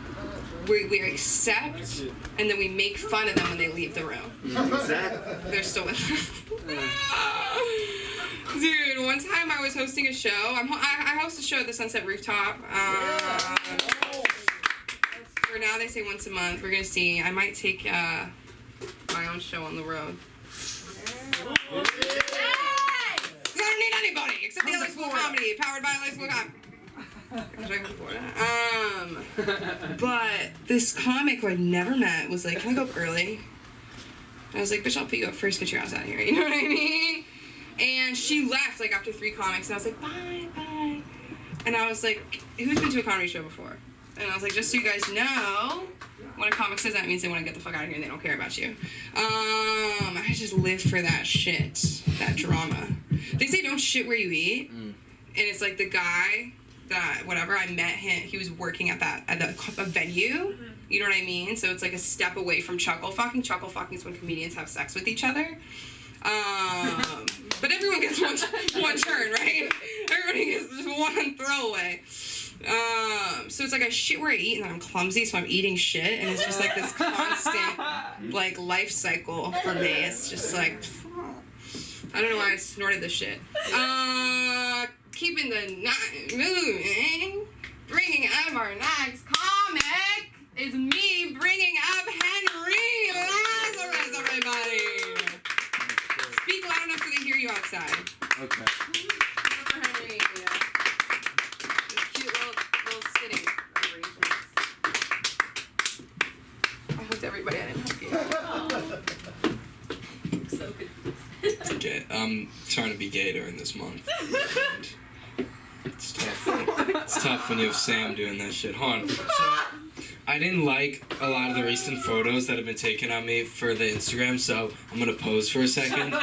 Speaker 1: we accept, and then we make fun of them when they leave the room.
Speaker 7: Exactly.
Speaker 1: They're still with us. Dude, one time I was hosting a show. I host a show at the Sunset Rooftop. For now, they say once a month. We're going to see. I might take my own show on the road. I don't need anybody except the LA School of Comedy, powered by LA School of Comedy. But this comic who I'd never met was like, can I go up early? And I was like, bitch, I'll put you up first, get your ass out of here. You know what I mean? And she left like after 3 comics, and I was like, bye. And I was like, who's been to a comedy show before? And I was like, just so you guys know, when a comic says that, it means they want to get the fuck out of here and they don't care about you. I just live for that shit, that drama. They say don't shit where you eat, and it's like the guy that, whatever, I met him, he was working at a venue, you know what I mean? So it's like a step away from chuckle fucking. Chuckle fucking is when comedians have sex with each other. But everyone gets one turn, right? Everybody gets just one throwaway. So it's like I shit where I eat, and then I'm clumsy, so I'm eating shit, and it's just like this constant like life cycle for me. It's just like, I don't know why I snorted this shit. Keeping the night moving, bringing up our next comic is me bringing up Henry Lazarus, everybody. Speak loud enough so they hear you outside.
Speaker 5: Okay.
Speaker 1: For Henry, yeah. Cute little sitting arrangements. I hugged everybody. I didn't hug you. So good.
Speaker 10: Okay, I'm trying to be gay during this month. It's tough. It's tough when you have Sam doing that shit. Hold on. So, I didn't like a lot of the recent photos that have been taken on me for the Instagram, so I'm gonna pose for a second. Do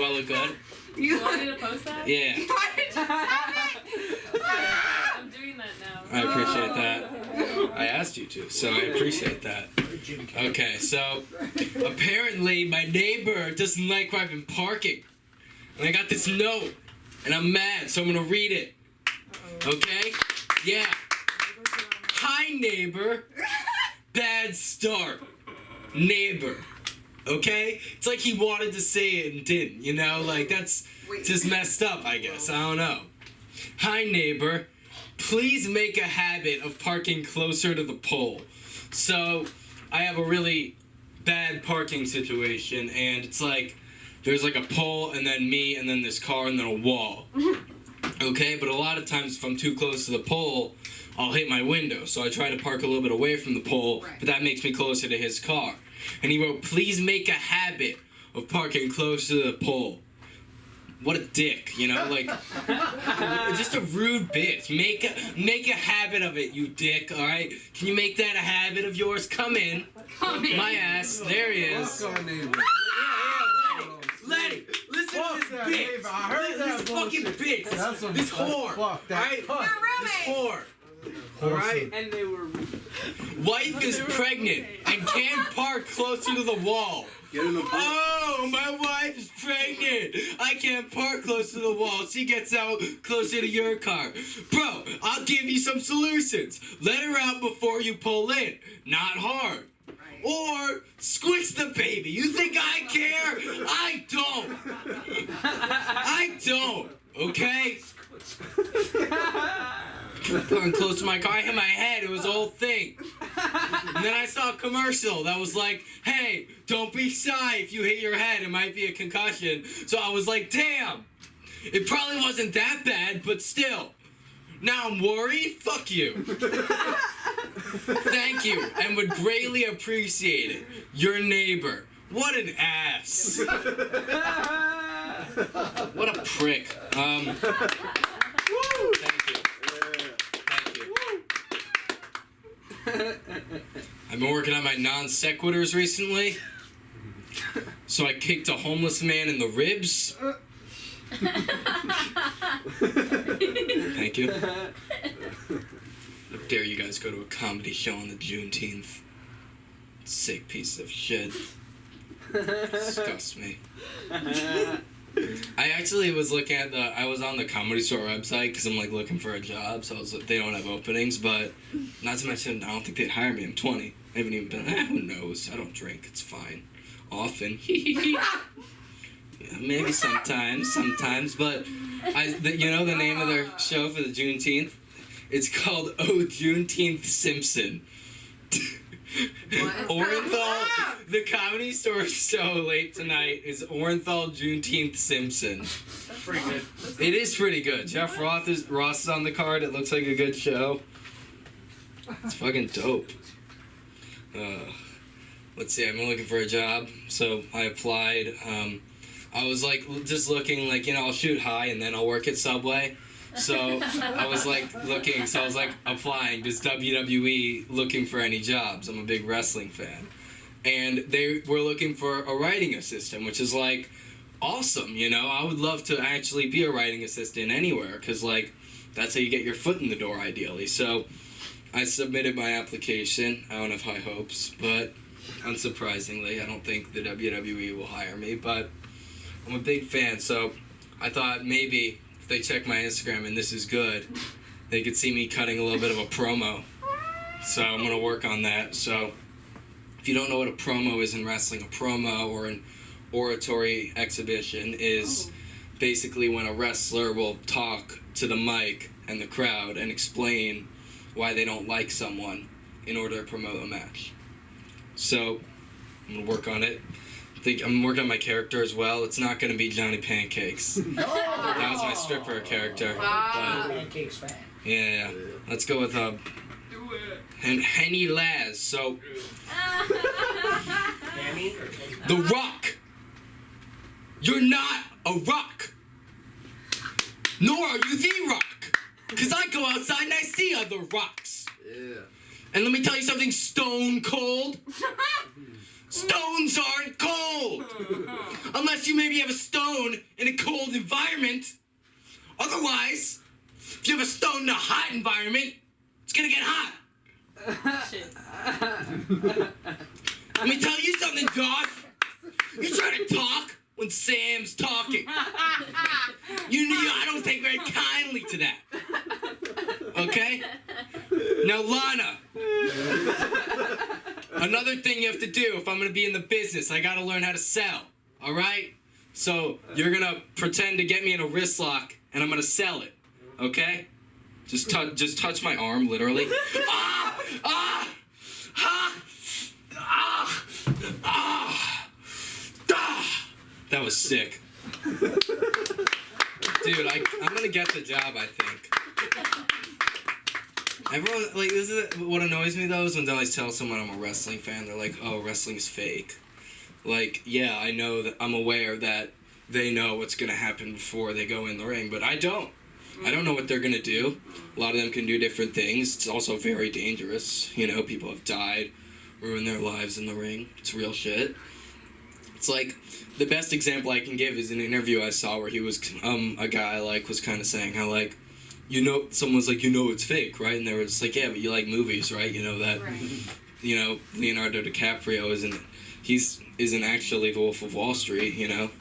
Speaker 10: I look good?
Speaker 2: You want me to post that?
Speaker 10: Yeah.
Speaker 2: I'm doing that now.
Speaker 10: I appreciate that. I asked you to, so I appreciate that. Okay, so apparently my neighbor doesn't like where I've been parking. And I got this note, and I'm mad, so I'm gonna read it. Okay? Yeah. Hi, neighbor. Bad start. Neighbor. Okay? It's like he wanted to say it and didn't, you know? Like, that's just messed up, I guess. I don't know. Hi, neighbor. Please make a habit of parking closer to the pole. So, I have a really bad parking situation, and it's like, there's like a pole, and then me, and then this car, and then a wall. Okay? But a lot of times, if I'm too close to the pole, I'll hit my window. So I try to park a little bit away from the pole, but that makes me closer to his car. And he wrote, please make a habit of parking close to the pole. What a dick, you know, like, just a rude bitch. Make a habit of it, you dick, all right? Can you make that a habit of yours? Come in. My ass. There he is. Lenny, listen to this bitch.
Speaker 9: I heard that
Speaker 10: this fucking bitch. This whore.
Speaker 9: Fuck that.
Speaker 10: Right? This whore. Alright?
Speaker 4: And they were.
Speaker 10: Wife is pregnant and can't park closer to the wall.
Speaker 5: Get in the boat.
Speaker 10: Oh, my wife is pregnant. I can't park close to the wall. She gets out closer to your car. Bro, I'll give you some solutions. Let her out before you pull in. Not hard. Or squish the baby. You think I care? I don't. I don't. Okay? Pulling close to my car, I hit my head. It was a whole thing. And then I saw a commercial that was like, hey, don't be shy if you hit your head. It might be a concussion. So I was like, damn. It probably wasn't that bad, but still. Now I'm worried? Fuck you. Thank you, and would greatly appreciate it. Your neighbor. What an ass. What a prick. Thank you. I've been working on my non sequiturs recently. So I kicked a homeless man in the ribs. Thank you. How dare you guys go to a comedy show on the Juneteenth? Sick piece of shit. Disgusts me. I actually was looking at I was on the Comedy Store website because I'm like looking for a job, so they don't have openings, but not to mention, I don't think they'd hire me. I'm 20. I haven't even been, who knows? I don't drink, it's fine. Often. Yeah, maybe sometimes, but you know the name of their show for the Juneteenth? It's called Oh Juneteenth Simpson. Orenthal, the Comedy Store show late tonight is Orenthal Juneteenth Simpson.
Speaker 4: That's pretty good.
Speaker 10: It is pretty good. Jeff Ross is on the card. It looks like a good show. It's fucking dope. Let's see, I'm looking for a job, so I applied. I was like just looking like, I'll shoot high and then I'll work at Subway. So I was like looking, so I was like applying, just WWE looking for any jobs. I'm a big wrestling fan. And they were looking for a writing assistant, which is like awesome, I would love to actually be a writing assistant anywhere, because like that's how you get your foot in the door ideally. So I submitted my application. I don't have high hopes, but unsurprisingly, I don't think the WWE will hire me, but I'm a big fan, so I thought maybe if they check my Instagram and this is good, they could see me cutting a little bit of a promo. So I'm going to work on that. So if you don't know what a promo is in wrestling, a promo or an oratory exhibition is basically when a wrestler will talk to the mic and the crowd and explain why they don't like someone in order to promote a match. So I'm going to work on it. I'm working on my character as well. It's not going to be Johnny Pancakes. That was my stripper character.
Speaker 6: Pancakes fan.
Speaker 10: Yeah. Let's go with Henny Laz. So The Rock. You're not a rock. Nor are you the rock. Because I go outside and I see other rocks.
Speaker 5: Yeah.
Speaker 10: And let me tell you something stone cold. Stones aren't cold! Unless you maybe have a stone in a cold environment. Otherwise, if you have a stone in a hot environment, it's gonna get hot.
Speaker 2: Shit.
Speaker 10: Let me tell you something, Josh. You try to talk when Sam's talking. I don't take very kindly to that. Okay? Now, Lana. Another thing you have to do if I'm going to be in the business, I got to learn how to sell. All right? So, you're going to pretend to get me in a wrist lock, and I'm going to sell it. Okay? Just touch my arm, literally. Ah! Ah! Ah! Ah! Ah! Ah! That was sick. Dude, I'm gonna get the job, I think. Everyone, like, this is what annoys me, though, is when they always tell someone I'm a wrestling fan, they're like, oh, wrestling's fake. Like, yeah, I know that, I'm aware that they know what's gonna happen before they go in the ring, but I don't. I don't know what they're gonna do. A lot of them can do different things. It's also very dangerous. You know, people have died, ruined their lives in the ring. It's real shit. It's like, the best example I can give is an interview I saw where he was, a guy, like, was kind of saying how, like, someone's like, it's fake, right? And they were just like, yeah, but you like movies, right? You know that, right. Leonardo DiCaprio isn't actually the Wolf of Wall Street, you know?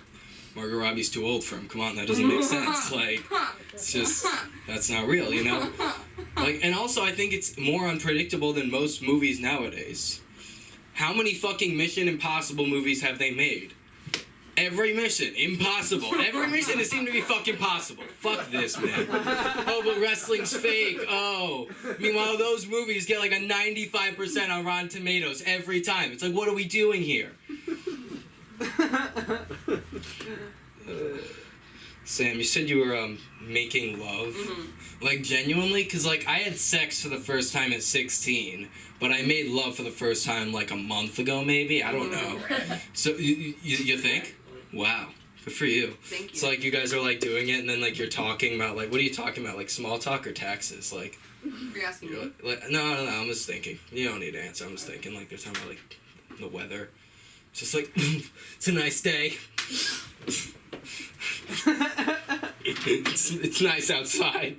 Speaker 10: Margot Robbie's too old for him. Come on, that doesn't make sense. Like, it's just, that's not real, you know? Like, and also I think it's more unpredictable than most movies nowadays. How many fucking Mission Impossible movies have they made? Every mission, impossible. Every mission has seemed to be fucking possible. Fuck this, man. Oh, but wrestling's fake. Oh. Meanwhile, those movies get like a 95% on Rotten Tomatoes every time. It's like, what are we doing here? Sam, you said you were making love. Mm-hmm. Like, genuinely? Because, like, I had sex for the first time at 16, but I made love for the first time, like, a month ago, maybe? I don't know. So, you think? Wow. Good for you.
Speaker 1: Thank you.
Speaker 10: So, like, you guys are, like, doing it, and then, like, you're talking about, like, what are you talking about? Like, small talk or taxes? Like...
Speaker 1: You're asking me?
Speaker 10: Like, no, I'm just thinking. You don't need to answer. I'm just thinking, like, they're talking about, like, the weather. It's just like, it's a nice day. It's nice outside.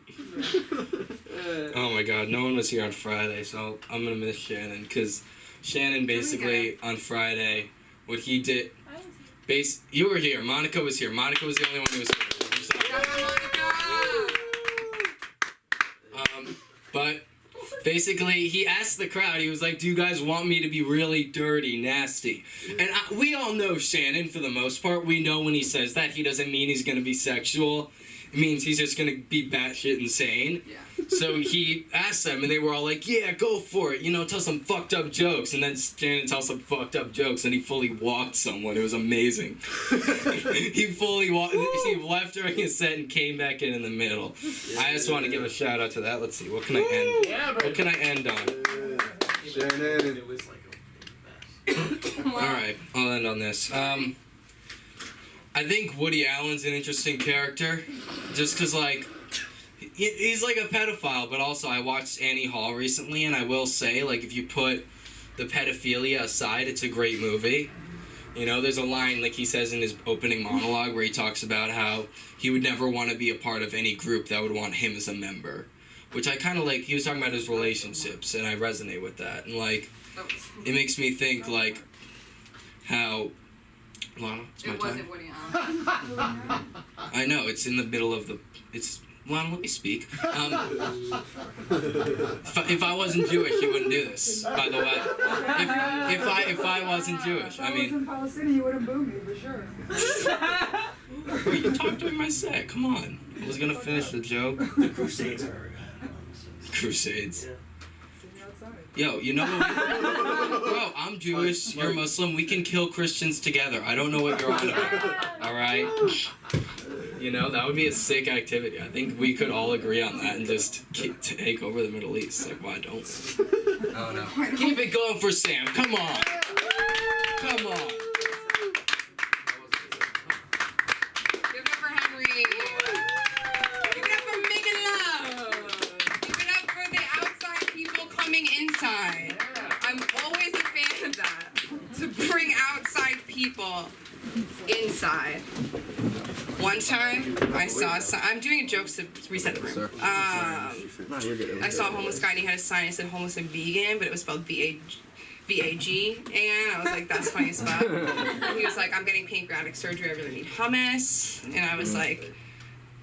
Speaker 10: Oh my god, no one was here on Friday, so I'm gonna miss Shannon, because Shannon basically on Friday, what he did, you were here, Monica was here. Monica was the only one who was here. But basically, he asked the crowd, he was like, do you guys want me to be really dirty, nasty? And we all know Shannon, for the most part. We know when he says that, he doesn't mean he's going to be sexual. It means he's just going to be batshit insane. Yeah. So he asked them, and they were all like, yeah, go for it. You know, tell some fucked up jokes. And then Shannon tells some fucked up jokes, and he fully walked someone. It was amazing. He fully walked. He left during his set and came back in the middle. Yeah, I just want to give a shout out to that. Let's see. What can I end? Yeah, what can I end on?
Speaker 9: Shannon.
Speaker 2: It was like
Speaker 10: All right, I'll end on this. I think Woody Allen's an interesting character, just because, like, he's like a pedophile, but also I watched Annie Hall recently, and I will say, like, if you put the pedophilia aside, it's a great movie. You know, there's a line, like, he says in his opening monologue where he talks about how he would never want to be a part of any group that would want him as a member, which I kind of like. He was talking about his relationships, and I resonate with that, and, like, it makes me think, like, how... Lana, it's my time. It wasn't Woody Allen. I know, it's in the middle of the... Lana, let me speak. If I wasn't Jewish, you wouldn't do this, by the way. If I wasn't Jewish, I mean...
Speaker 11: If I was in Palestine, you wouldn't boo me, for sure.
Speaker 10: Well, you talked during my set, come on. I was gonna finish the joke.
Speaker 12: The Crusades are...
Speaker 10: Crusades. Yeah. Yo, you know what? Bro, I'm Jewish, you're Muslim, we can kill Christians together. I don't know what you're on about, alright? You know, that would be a sick activity. I think we could all agree on that and just take over the Middle East. Like, why don't we? Oh, no. Keep it going for Sam. Come on. Come on.
Speaker 1: Give it up for Henry. Give it up for making love. Give it up for the outside people coming inside. I'm always a fan of that. To bring outside people inside. One time, I saw I'm doing jokes to reset the room.
Speaker 5: No, you're good.
Speaker 1: I saw a homeless guy and he had a sign that said homeless and vegan, but it was spelled VAG. And I was like, that's funny as fuck. And he was like, I'm getting pancreatic surgery, I really need hummus. And I was like,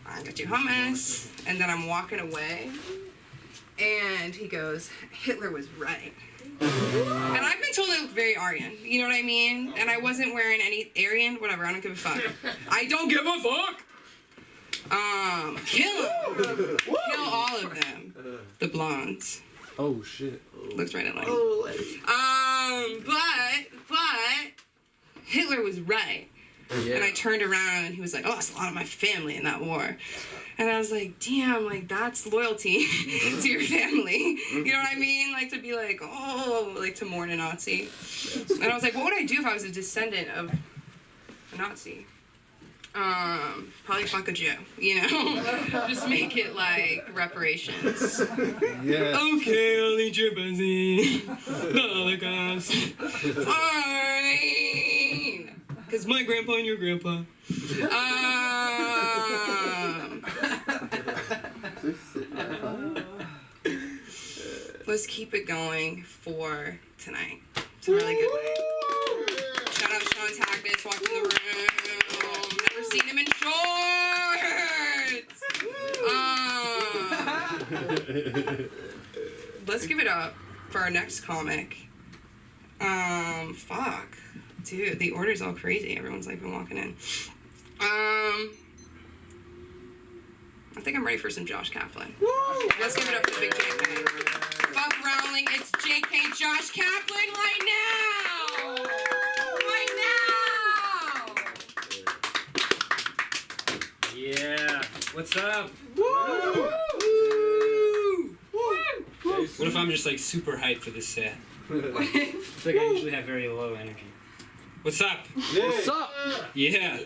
Speaker 1: I'm gonna do hummus. And then I'm walking away. And he goes, Hitler was right. And I've been told I look very Aryan. You know what I mean? And I wasn't wearing any Aryan, whatever, I don't give a fuck. I don't give a fuck! Kill them. Kill all of them. The blondes.
Speaker 4: Oh shit.
Speaker 1: Looked right at like. But Hitler was right.
Speaker 5: Yeah.
Speaker 1: And I turned around and he was like, oh, that's a lot of my family in that war. And I was like, damn, like that's loyalty to your family. You know what I mean? Like to be like, oh, like to mourn a Nazi. And I was like, what would I do if I was a descendant of a Nazi? Probably fuck a Jew, you know? Just make it like reparations.
Speaker 4: Yeah.
Speaker 10: Okay, I'll eat your pussy. Holocaust.
Speaker 1: Fine.
Speaker 10: Because my grandpa and your grandpa.
Speaker 1: Let's keep it going for tonight. It's a really good night. Shout out Sean Tackness, walking the room. Never seen him in shorts. Let's give it up for our next comic. Fuck. Dude, the order's all crazy. Everyone's like been walking in. I think I'm ready for some Josh Kaplan. Let's give it up for the big JK. Fuck Rowling, it's JK Josh Kaplan right now! Right now!
Speaker 12: Yeah. What's up?
Speaker 10: What if I'm just like super hyped for this set? It's like I usually have very low energy. What's up?
Speaker 4: What's up?
Speaker 10: Yeah.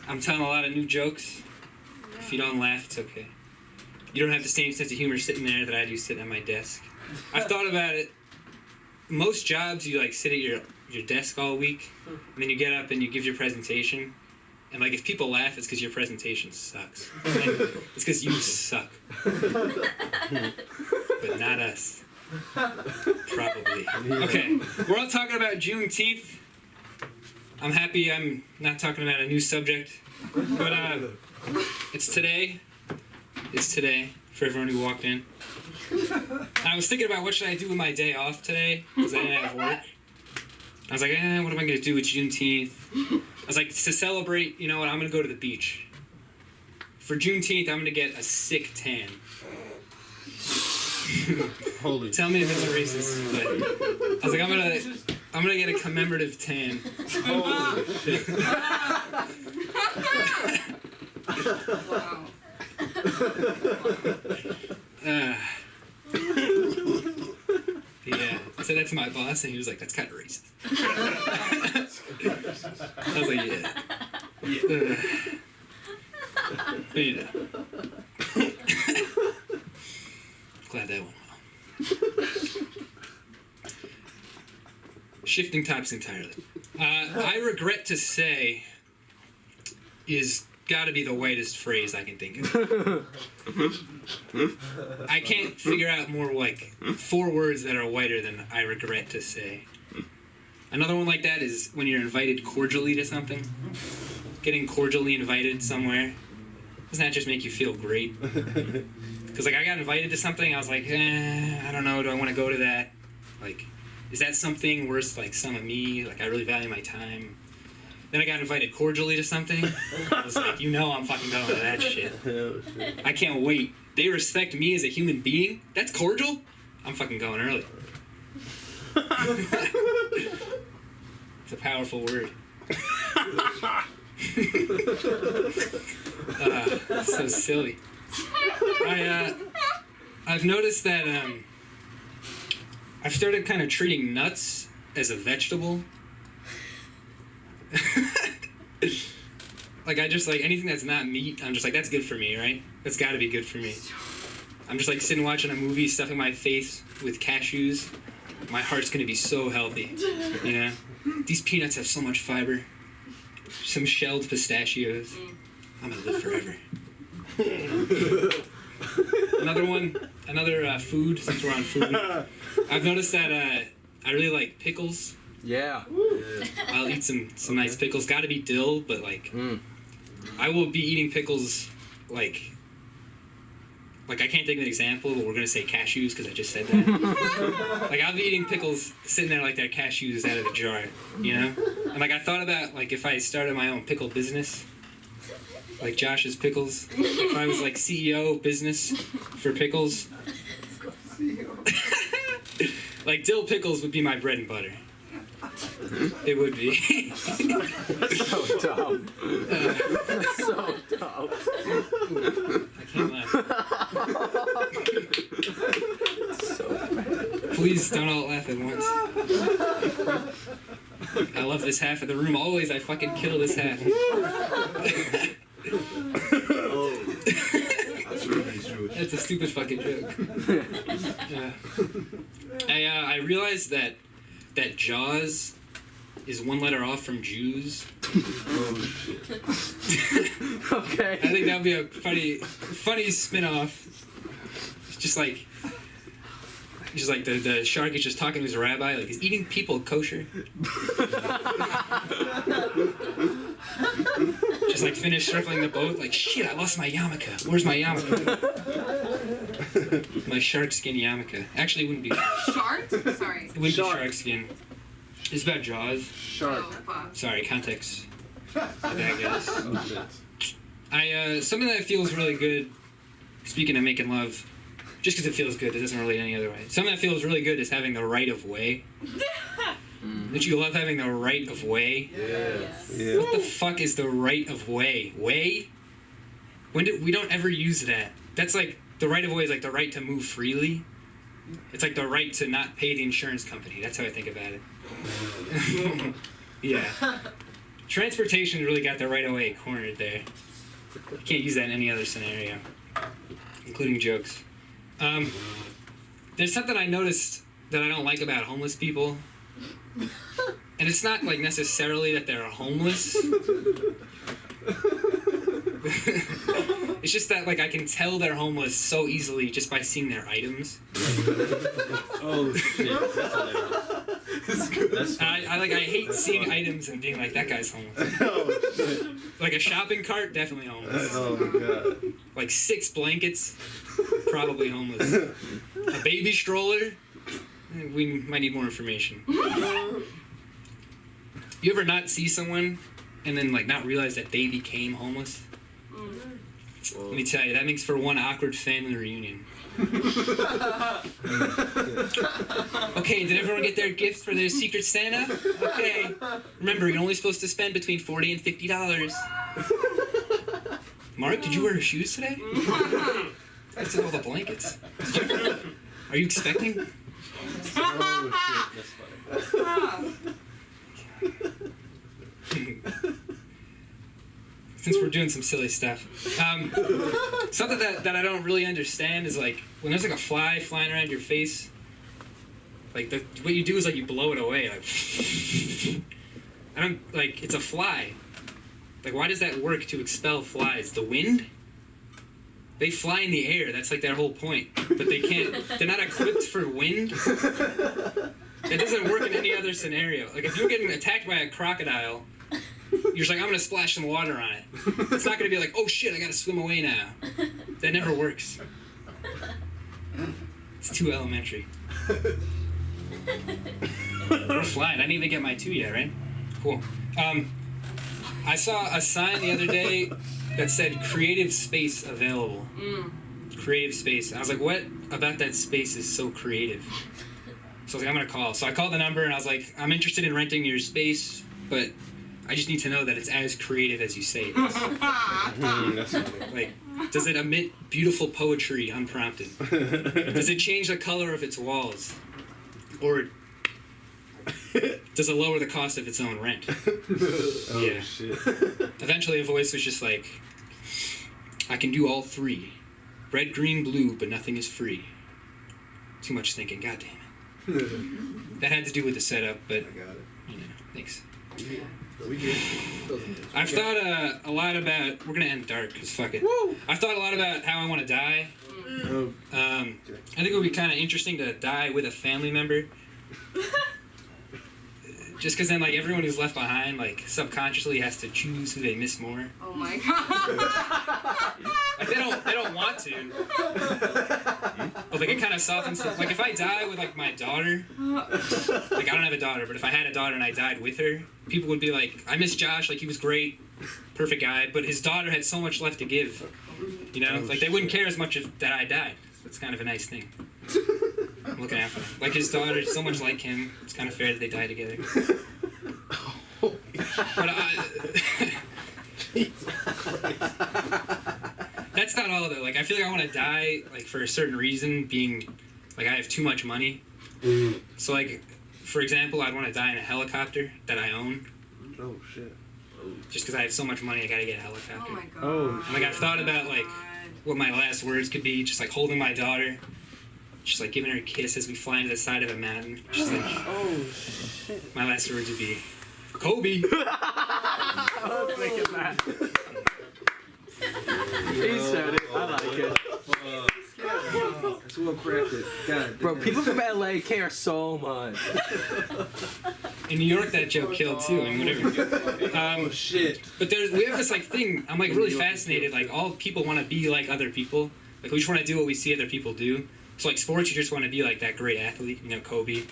Speaker 10: I'm telling a lot of new jokes. If you don't laugh, it's okay. You don't have the same sense of humor sitting there that I do sitting at my desk. I've thought about it. Most jobs, you like sit at your desk all week, and then you get up and you give your presentation. And like if people laugh, it's because your presentation sucks. And it's because you suck. But not us. Probably. Okay, we're all talking about Juneteenth. I'm happy I'm not talking about a new subject. But it's today. It's today for everyone who walked in. I was thinking about what should I do with my day off today because I didn't have work. I was like, what am I going to do with Juneteenth? I was like, to celebrate, you know what, I'm going to go to the beach. For Juneteenth, I'm going to get a sick tan.
Speaker 4: Holy.
Speaker 10: Tell me if it's racist, but I was like, I'm gonna get a commemorative tan.
Speaker 4: Holy shit.
Speaker 1: Wow.
Speaker 10: Yeah, I said that to my boss, and he was like, "That's kind of racist." I was like, "Yeah." But you know. Glad that went well. Shifting topics entirely. I regret to say is gotta be the whitest phrase I can think of. I can't figure out more like 4 words that are whiter than I regret to say. Another one like that is when you're invited cordially to something. Getting cordially invited somewhere. Doesn't that just make you feel great? Because like I got invited to something, I was like, I don't know, do I want to go to that? Like, is that something worth like some of me? Like I really value my time. Then I got invited cordially to something. I was like, I'm fucking going to that shit. I can't wait. They respect me as a human being. That's cordial? I'm fucking going early. It's a powerful word. So silly. I've noticed that I've started kind of treating nuts as a vegetable. Like I just like anything that's not meat, I'm just like, that's good for me, right? That's gotta be good for me. I'm just like sitting watching a movie, stuffing my face with cashews. My heart's gonna be so healthy. You know? These peanuts have so much fiber. Some shelled pistachios.
Speaker 12: I'm gonna live forever. Another food, since we're on food. I've noticed that I really like pickles.
Speaker 10: Yeah.
Speaker 12: I'll eat some nice pickles. Gotta be dill, but like, I will be eating pickles like I can't think of an example, but we're gonna say cashews because I just said that. Like I'll be eating pickles sitting there like they're cashews out of a jar, you know? And like I thought about like if I started my own pickle business, like Josh's Pickles, if I was like CEO business for pickles, like dill pickles would be my bread and butter. It would be.
Speaker 10: So dumb. So dumb.
Speaker 12: I can't laugh. Please don't all laugh at once. I love this half of the room. Always I fucking kill this half. That's a stupid fucking joke. I realized that Jaws is one letter off from Jews.
Speaker 10: Oh shit. Okay.
Speaker 12: I think that would be a funny spin-off. It's just like the shark is just talking to his rabbi, like, is eating people kosher? Just like finished circling the boat, like, shit, I lost my yarmulke. Where's my yarmulke? My shark skin yarmulke. Actually, it wouldn't be
Speaker 1: Shark? Sorry.
Speaker 12: It wouldn't be shark skin. It's about Jaws.
Speaker 1: Shark. Oh, fuck.
Speaker 12: Sorry, context. My bad, guys.
Speaker 10: Oh, shit.
Speaker 12: Something that feels really good, speaking of making love, just because it feels good, it doesn't relate any other way. Something that feels really good is having the right of way. Don't you love having the right of way?
Speaker 10: Yes.
Speaker 7: Yeah.
Speaker 12: What the fuck is the right of way? Way? We don't ever use that. That's like, the right of way is like the right to move freely. It's like the right to not pay the insurance company. That's how I think about it. Yeah. Transportation really got the right of way cornered there. You can't use that in any other scenario, including jokes. There's something I noticed that I don't like about homeless people. And it's not like necessarily that they're homeless. It's just that like I can tell they're homeless so easily just by seeing their items.
Speaker 10: Oh shit. That's hilarious. That's good. That's
Speaker 12: I hate seeing items and being like, that guy's homeless.
Speaker 7: Oh, shit.
Speaker 12: Like a shopping cart, definitely homeless.
Speaker 7: Oh my god.
Speaker 12: Like 6 blankets, probably homeless. A baby stroller, we might need more information. You ever not see someone and then like not realize that they became homeless? Let me tell you, that makes for one awkward family reunion. Okay, did everyone get their gifts for their Secret Santa? Okay. Remember, you're only supposed to spend between $40 and $50. Mark, did you wear shoes today? That's all the blankets. Are you expecting?
Speaker 10: Oh shit. That's funny.
Speaker 12: Since we're doing some silly stuff. Something that I don't really understand is like when there's like a fly flying around your face, like what you do is like you blow it away. Like I don't like it's a fly. Like why does that work to expel flies? The wind? They fly in the air. That's like their whole point. But they can't. They're not equipped for wind. It doesn't work in any other scenario. Like if you're getting attacked by a crocodile. You're just like, I'm gonna splash some water on it. It's not gonna be like, oh shit, I gotta swim away now. That never works. It's too elementary. We're flying. I didn't even get my 2 yet, right? Cool. I saw a sign the other day that said creative space available. Creative space. I was like, what about that space is so creative? So I was like, I'm gonna call. So I called the number and I was like, I'm interested in renting your space, but I just need to know that it's as creative as you say it is. Like, does it emit beautiful poetry unprompted? Does it change the color of its walls? Or does it lower the cost of its own rent?
Speaker 7: Oh,
Speaker 12: yeah.
Speaker 7: shit.
Speaker 12: Eventually a voice was just like, I can do all 3. Red, green, blue, but nothing is free. Too much thinking, god damn it. That had to do with the setup, but,
Speaker 7: I got it.
Speaker 12: you know, thanks. I've thought a lot about. We're gonna end dark, cause fuck it. I've thought a lot about how I want to die. I think it would be kind of interesting to die with a family member. Just because then, like, everyone who's left behind, like, subconsciously has to choose who they miss more.
Speaker 1: Oh my god.
Speaker 12: Like, they don't want to. But, like, it kind of softens it. Like, if I die with, like, my daughter, like, I don't have a daughter, but if I had a daughter and I died with her, people would be like, I miss Josh, like, he was great, perfect guy, but his daughter had so much left to give. You know? Like, they wouldn't care as much if that I died. That's kind of a nice thing. I'm looking after him. Like, his daughter, so much like him, it's kind of fair that they die together. But that's not all, though. Like, I feel like I want to die, like, for a certain reason, being, like, I have too much money. So, like, for example, I'd want to die in a helicopter that I own.
Speaker 9: Oh, shit.
Speaker 12: Just because I have so much money, I gotta get a helicopter.
Speaker 1: Oh my god.
Speaker 9: Oh,
Speaker 12: And, like, I've thought about, like, what my last words could be, just, like, holding my daughter, just, like, giving her a kiss as we fly into the side of a mountain. Just, like,
Speaker 9: oh, shit.
Speaker 12: my last words would be, Kobe!
Speaker 9: I was thinking that. He said it. I like it.
Speaker 4: That's well crafted. God,
Speaker 9: Bro, people from LA care so much.
Speaker 12: In New York, that joke killed, too. I mean, whatever.
Speaker 4: Oh shit.
Speaker 12: But we have this, like, thing, I'm, like, really fascinated, like, all people want to be like other people. Like, we just want to do what we see other people do. So, like, sports, you just want to be, like, that great athlete, you know, Kobe.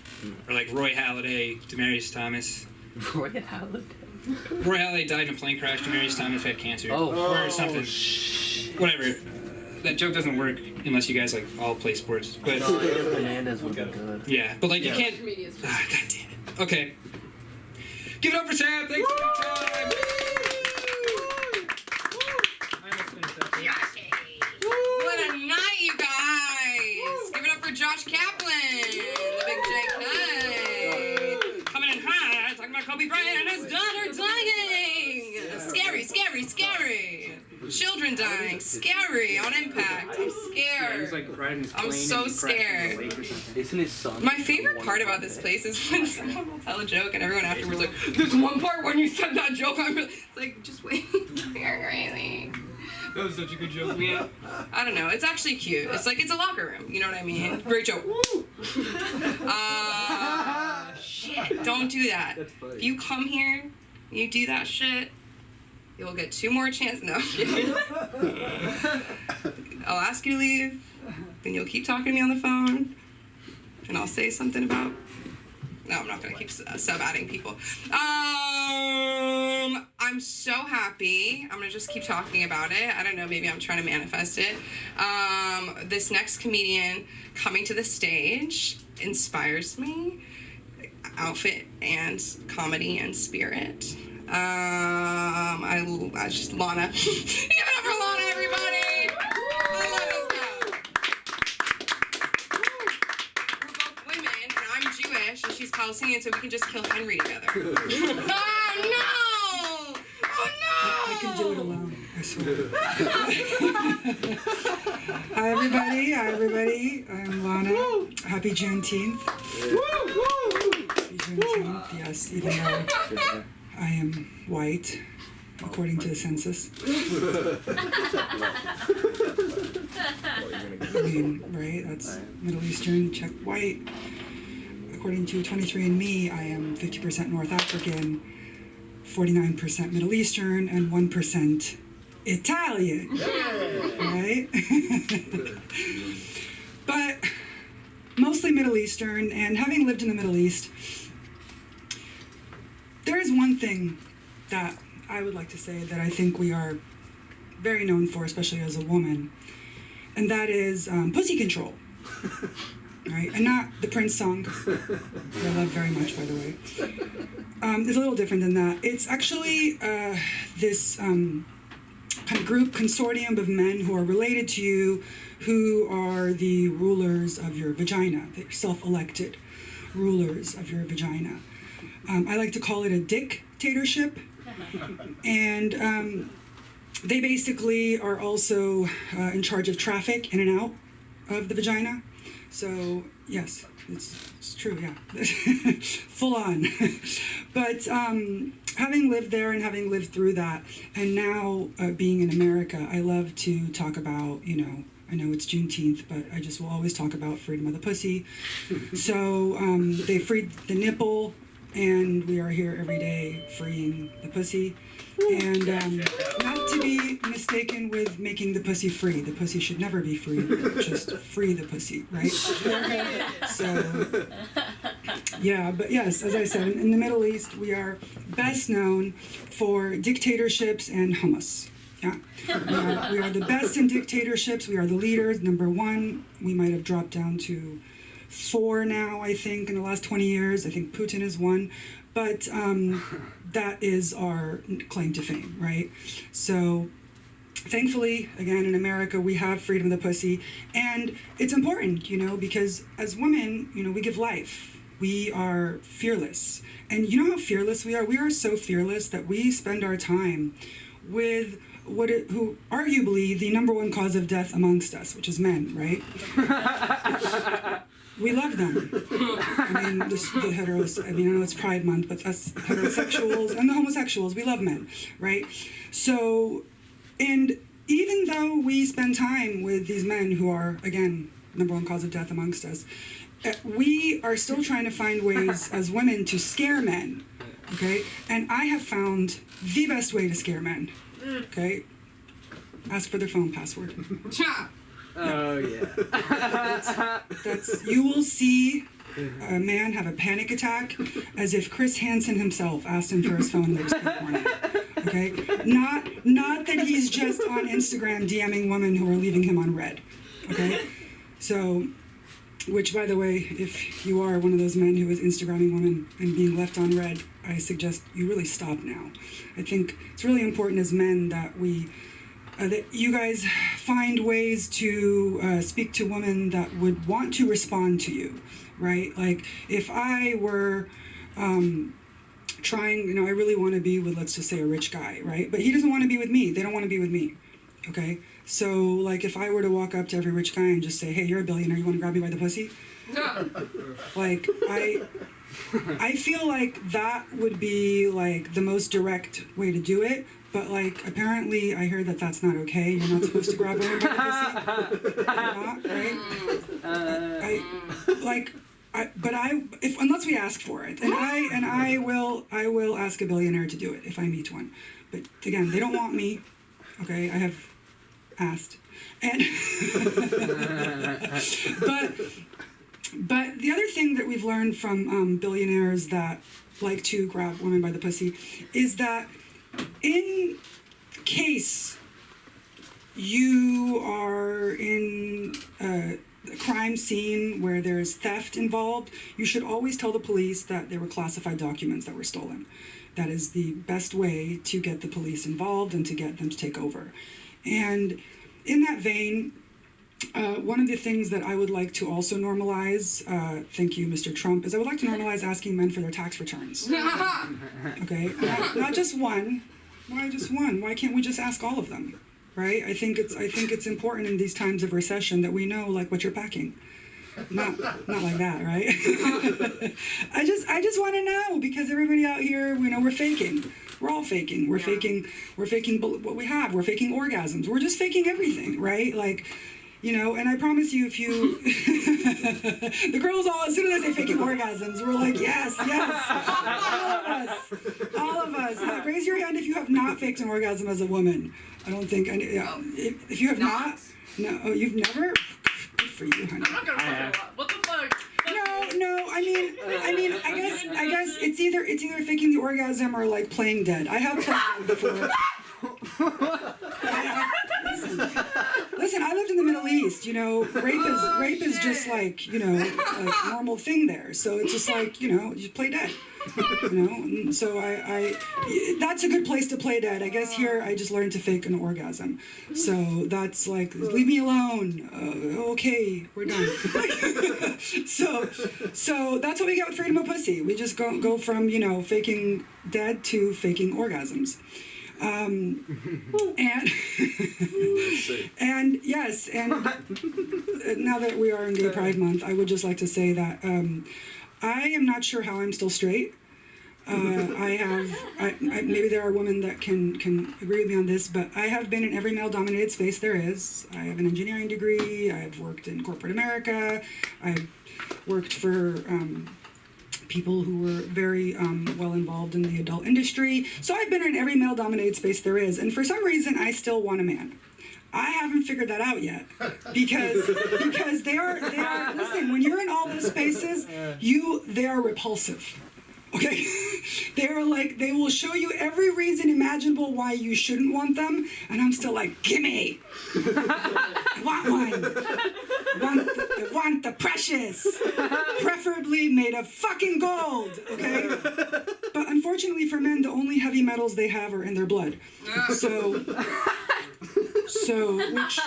Speaker 12: Or, like, Roy Halladay, Demaryius Thomas.
Speaker 9: Roy Halladay?
Speaker 12: Roy Halladay died in a plane crash, Demaryius Thomas had cancer.
Speaker 9: Oh.
Speaker 12: Or something. Whatever. That joke doesn't work unless you guys, like, all play sports. But
Speaker 9: Bananas would be good.
Speaker 12: yeah, but, like, you can't... Ah, God damn it. Okay. Give it up for Sam! Thanks for your time!
Speaker 1: What a night, you guys! Give it up for Josh Kaplan, the big J. Coming in hot, talking about Kobe Bryant and his daughter dying. Scary, scary, scary. Children dying, scary on Impact. I'm scared. I'm so scared.
Speaker 9: Isn't his son?
Speaker 1: My favorite part about this place is when someone will tell a joke and everyone afterwards like, there's one part when you said that joke, I'm really, it's like, just wait, you're crazy.
Speaker 12: That was such a good joke, man.
Speaker 1: I don't know, it's actually cute. It's like, it's a locker room, you know what I mean? Great joke. Shit, don't do that. If you come here, you do that shit, you'll get 2 more chances. No, I'm kidding. I'll ask you to leave, then you'll keep talking to me on the phone, and I'll say something about... No, I'm not going to keep sub-adding people. I'm so happy. I'm going to just keep talking about it. I don't know, maybe I'm trying to manifest it. This next comedian coming to the stage inspires me. Outfit and comedy and spirit. I just Lana. Give it up for Lana, everybody! I love this guy. We're both women, and I'm Jewish, and she's Palestinian, so we can just kill Henry together. Oh no! Oh no!
Speaker 11: I can do it alone, I swear. Hi everybody, hi everybody. I'm Lana. Happy Juneteenth. Happy Juneteenth, yes, even though I am white, according to the census. I mean, right? That's Middle Eastern, check white. According to 23andMe, I am 50% North African, 49% Middle Eastern, and 1% Italian. Right? But mostly Middle Eastern, and having lived in the Middle East, there is one thing that I would like to say that I think we are very known for, especially as a woman, and that is pussy control. Right? And not the Prince song, that I love very much, by the way. It's a little different than that. It's actually this kind of group, consortium of men who are related to you, who are the rulers of your vagina, the self-elected rulers of your vagina. I like to call it a dictatorship. And they basically are also in charge of traffic in and out of the vagina. So yes, it's true, yeah. Full on. But having lived there and having lived through that, and now being in America, I love to talk about, I know it's Juneteenth, but I just will always talk about freedom of the pussy. So they freed the nipple, and we are here every day freeing the pussy. And not to be mistaken with making the pussy free. The pussy should never be free. Just free the pussy, right? So, yeah, but yes, as I said, in the Middle East, we are best known for dictatorships and hummus. Yeah, we are the best in dictatorships. We are the leaders, number one. We might have dropped down to 4 now, I think, in the last 20 years. I think Putin is 1. But that is our claim to fame, right? So thankfully, again, in America, we have freedom of the pussy. And it's important, because as women, we give life. We are fearless. And you know how fearless we are? We are so fearless that we spend our time with who arguably the number 1 cause of death amongst us, which is men, right? We love them. I mean, the heteros, I know it's Pride Month, but us heterosexuals and the homosexuals, we love men, right? So, and even though we spend time with these men who are, again, number 1 cause of death amongst us, we are still trying to find ways as women to scare men, okay? And I have found the best way to scare men, okay? Ask for their phone password.
Speaker 9: Oh, yeah.
Speaker 11: That's you will see a man have a panic attack as if Chris Hansen himself asked him for his phone the next morning. Okay? Not that he's just on Instagram DMing women who are leaving him on red. Okay? So, which, by the way, if you are one of those men who is Instagramming women and being left on red, I suggest you really stop now. I think it's really important as men that that you guys find ways to speak to women that would want to respond to you, right? Like, if I were trying, I really want to be with, let's just say, a rich guy, right? But he doesn't want to be with me. They don't want to be with me, okay? So, like, if I were to walk up to every rich guy and just say, hey, you're a billionaire, you want to grab me by the pussy? Like, I feel like that would be, like, the most direct way to do it. But, like, apparently I heard that that's not okay. You're not supposed to grab women by the pussy. You're not, right? Unless we ask for it. And I will ask a billionaire to do it if I meet one. But, again, they don't want me. Okay, I have asked. And but the other thing that we've learned from billionaires that like to grab women by the pussy is that in case you are in a crime scene where there's theft involved, you should always tell the police that there were classified documents that were stolen. That is the best way to get the police involved and to get them to take over. And in that vein, one of the things that I would like to also normalize, thank you, Mr. Trump, is I would like to normalize asking men for their tax returns. Okay? Not just one. Why just one? Why can't we just ask all of them? Right? I think it's important in these times of recession that we know, like, what you're packing. Not like that, right? I just want to know, because everybody out here, we're faking. We're all faking. We're faking what we have. We're faking orgasms. We're just faking everything, right? Like, and I promise you, if you, the girls all, as soon as I say faking orgasms, we're like, yes, all of us. Raise your hand if you have not faked an orgasm as a woman. I don't think, if you have not, no, you've never, good for you, honey.
Speaker 2: I'm not gonna fuck it up. What the fuck?
Speaker 11: No, I mean, I guess it's either faking the orgasm or, like, playing dead. I have played dead before. Listen, I lived in the Middle East, rape is just like, a normal thing there. So it's just like, you play dead, and so that's a good place to play dead. I guess here I just learned to fake an orgasm. So that's like, leave me alone. Okay, we're done. So that's what we get with freedom of pussy. We just go from, faking dead to faking orgasms. And and yes, and now that we are in Gay Pride Month, I would just like to say that I am not sure how I'm still straight. Maybe there are women that can agree with me on this, but I have been in every male-dominated space there is. I have an engineering degree. I've worked in corporate America. I've worked for people who were very well involved in the adult industry. So I've been in every male-dominated space there is, and for some reason, I still want a man. I haven't figured that out yet, because they are. Listen, when you're in all those spaces, they are repulsive. Okay, they will show you every reason imaginable why you shouldn't want them, and I'm still like, gimme! I want one. I want the precious, preferably made of fucking gold. Okay, but unfortunately for men, the only heavy metals they have are in their blood. So which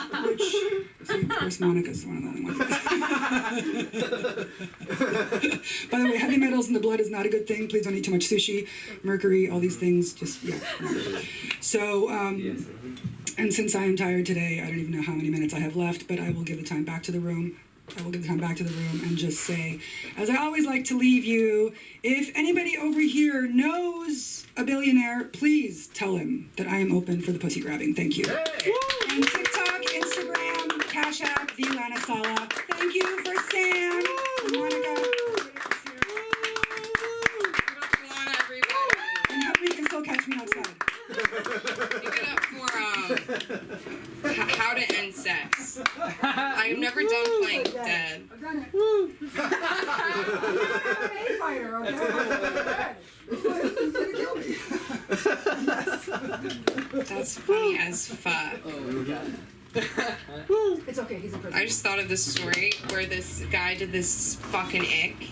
Speaker 11: of course Monica's one of the only ones. By the way, heavy metals in the blood is not a good thing. Please don't eat too much sushi, mercury, all these things. Just So and since I am tired today, I don't even know how many minutes I have left, but I will give the time back to the room. And just say, as I always like to leave you, if anybody over here knows a billionaire, please tell him that I am open for the pussy grabbing. Thank you. Hey. And TikTok, Instagram, Cash App, the Lana Sala. Thank you for Sam, Monica. And hope you can still catch me outside.
Speaker 1: Give it up for How to End Sex. I am never done playing dead.
Speaker 11: I've done it. I'm an A-fighter, okay? He's gonna kill me.
Speaker 1: That's funny as fuck.
Speaker 11: Oh my god. It's okay, he's in prison.
Speaker 1: I just thought of this story where this guy did this fucking ick.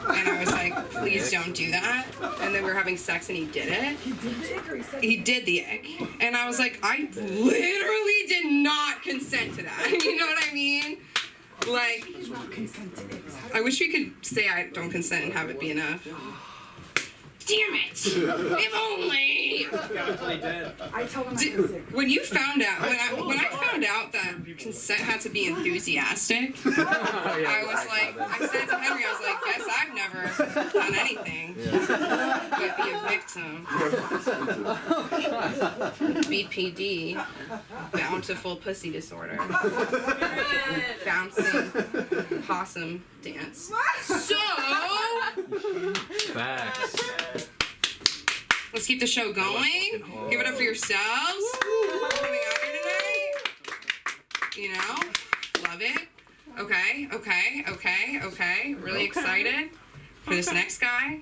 Speaker 1: And I was like, please don't do that. And then we were having sex and he did it.
Speaker 11: He did the ick or he said
Speaker 1: He did the ick. And I was like, I literally did not consent to that. You know what I mean? Like, I wish we could say I don't consent and have it be enough. Damn it! If only.
Speaker 11: I told him
Speaker 1: when you found out, when I found out that consent had to be enthusiastic, I was like, I said to Henry, I was like, guess I've never done anything but be a victim. BPD, bountiful pussy disorder, bouncing possum dance. So.
Speaker 10: Facts.
Speaker 1: Let's keep the show going. Give it up for yourselves. Coming out here tonight. You know, love it. Okay. Really excited for this next guy.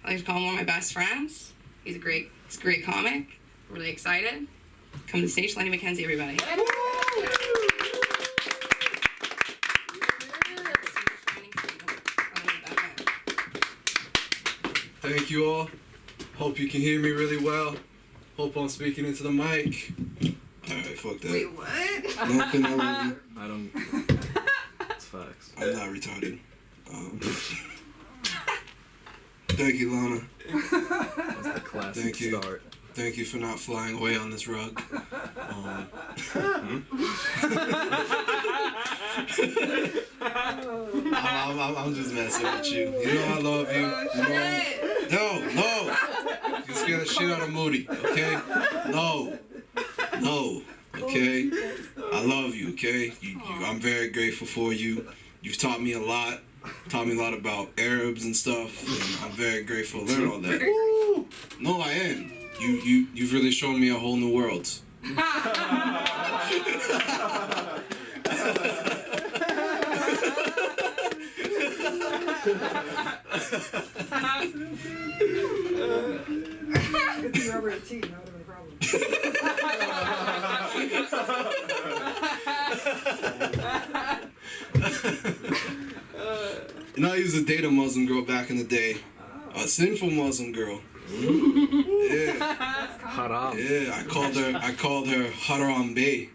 Speaker 1: I like to call him one of my best friends. He's a great comic. Really excited. Come to the stage, Lenny McKenzie, everybody.
Speaker 13: Thank you all. Hope you can hear me really well. Hope I'm speaking into the mic.
Speaker 3: Alright, fuck that.
Speaker 1: Wait, what?
Speaker 3: Nothing I
Speaker 13: don't. It's facts.
Speaker 3: I'm not retarded. Thank you, Lana.
Speaker 13: That's the classic start.
Speaker 3: Thank you for not flying away on this rug. I'm just messing with you. You know I love you. No. You scare the shit out of Moody, okay? No. Okay? I love you, okay? I'm very grateful for you. You've taught me a lot. Taught me a lot about Arabs and stuff, and I'm very grateful to learn all that. No, I am. You've really shown me a whole new world.
Speaker 11: Good thing you're over 18, that would have been a problem.
Speaker 3: You know, I used to date a Muslim girl back in the day. A sinful Muslim girl. Yeah.
Speaker 10: Haram.
Speaker 3: Yeah, I called her Haram Bey.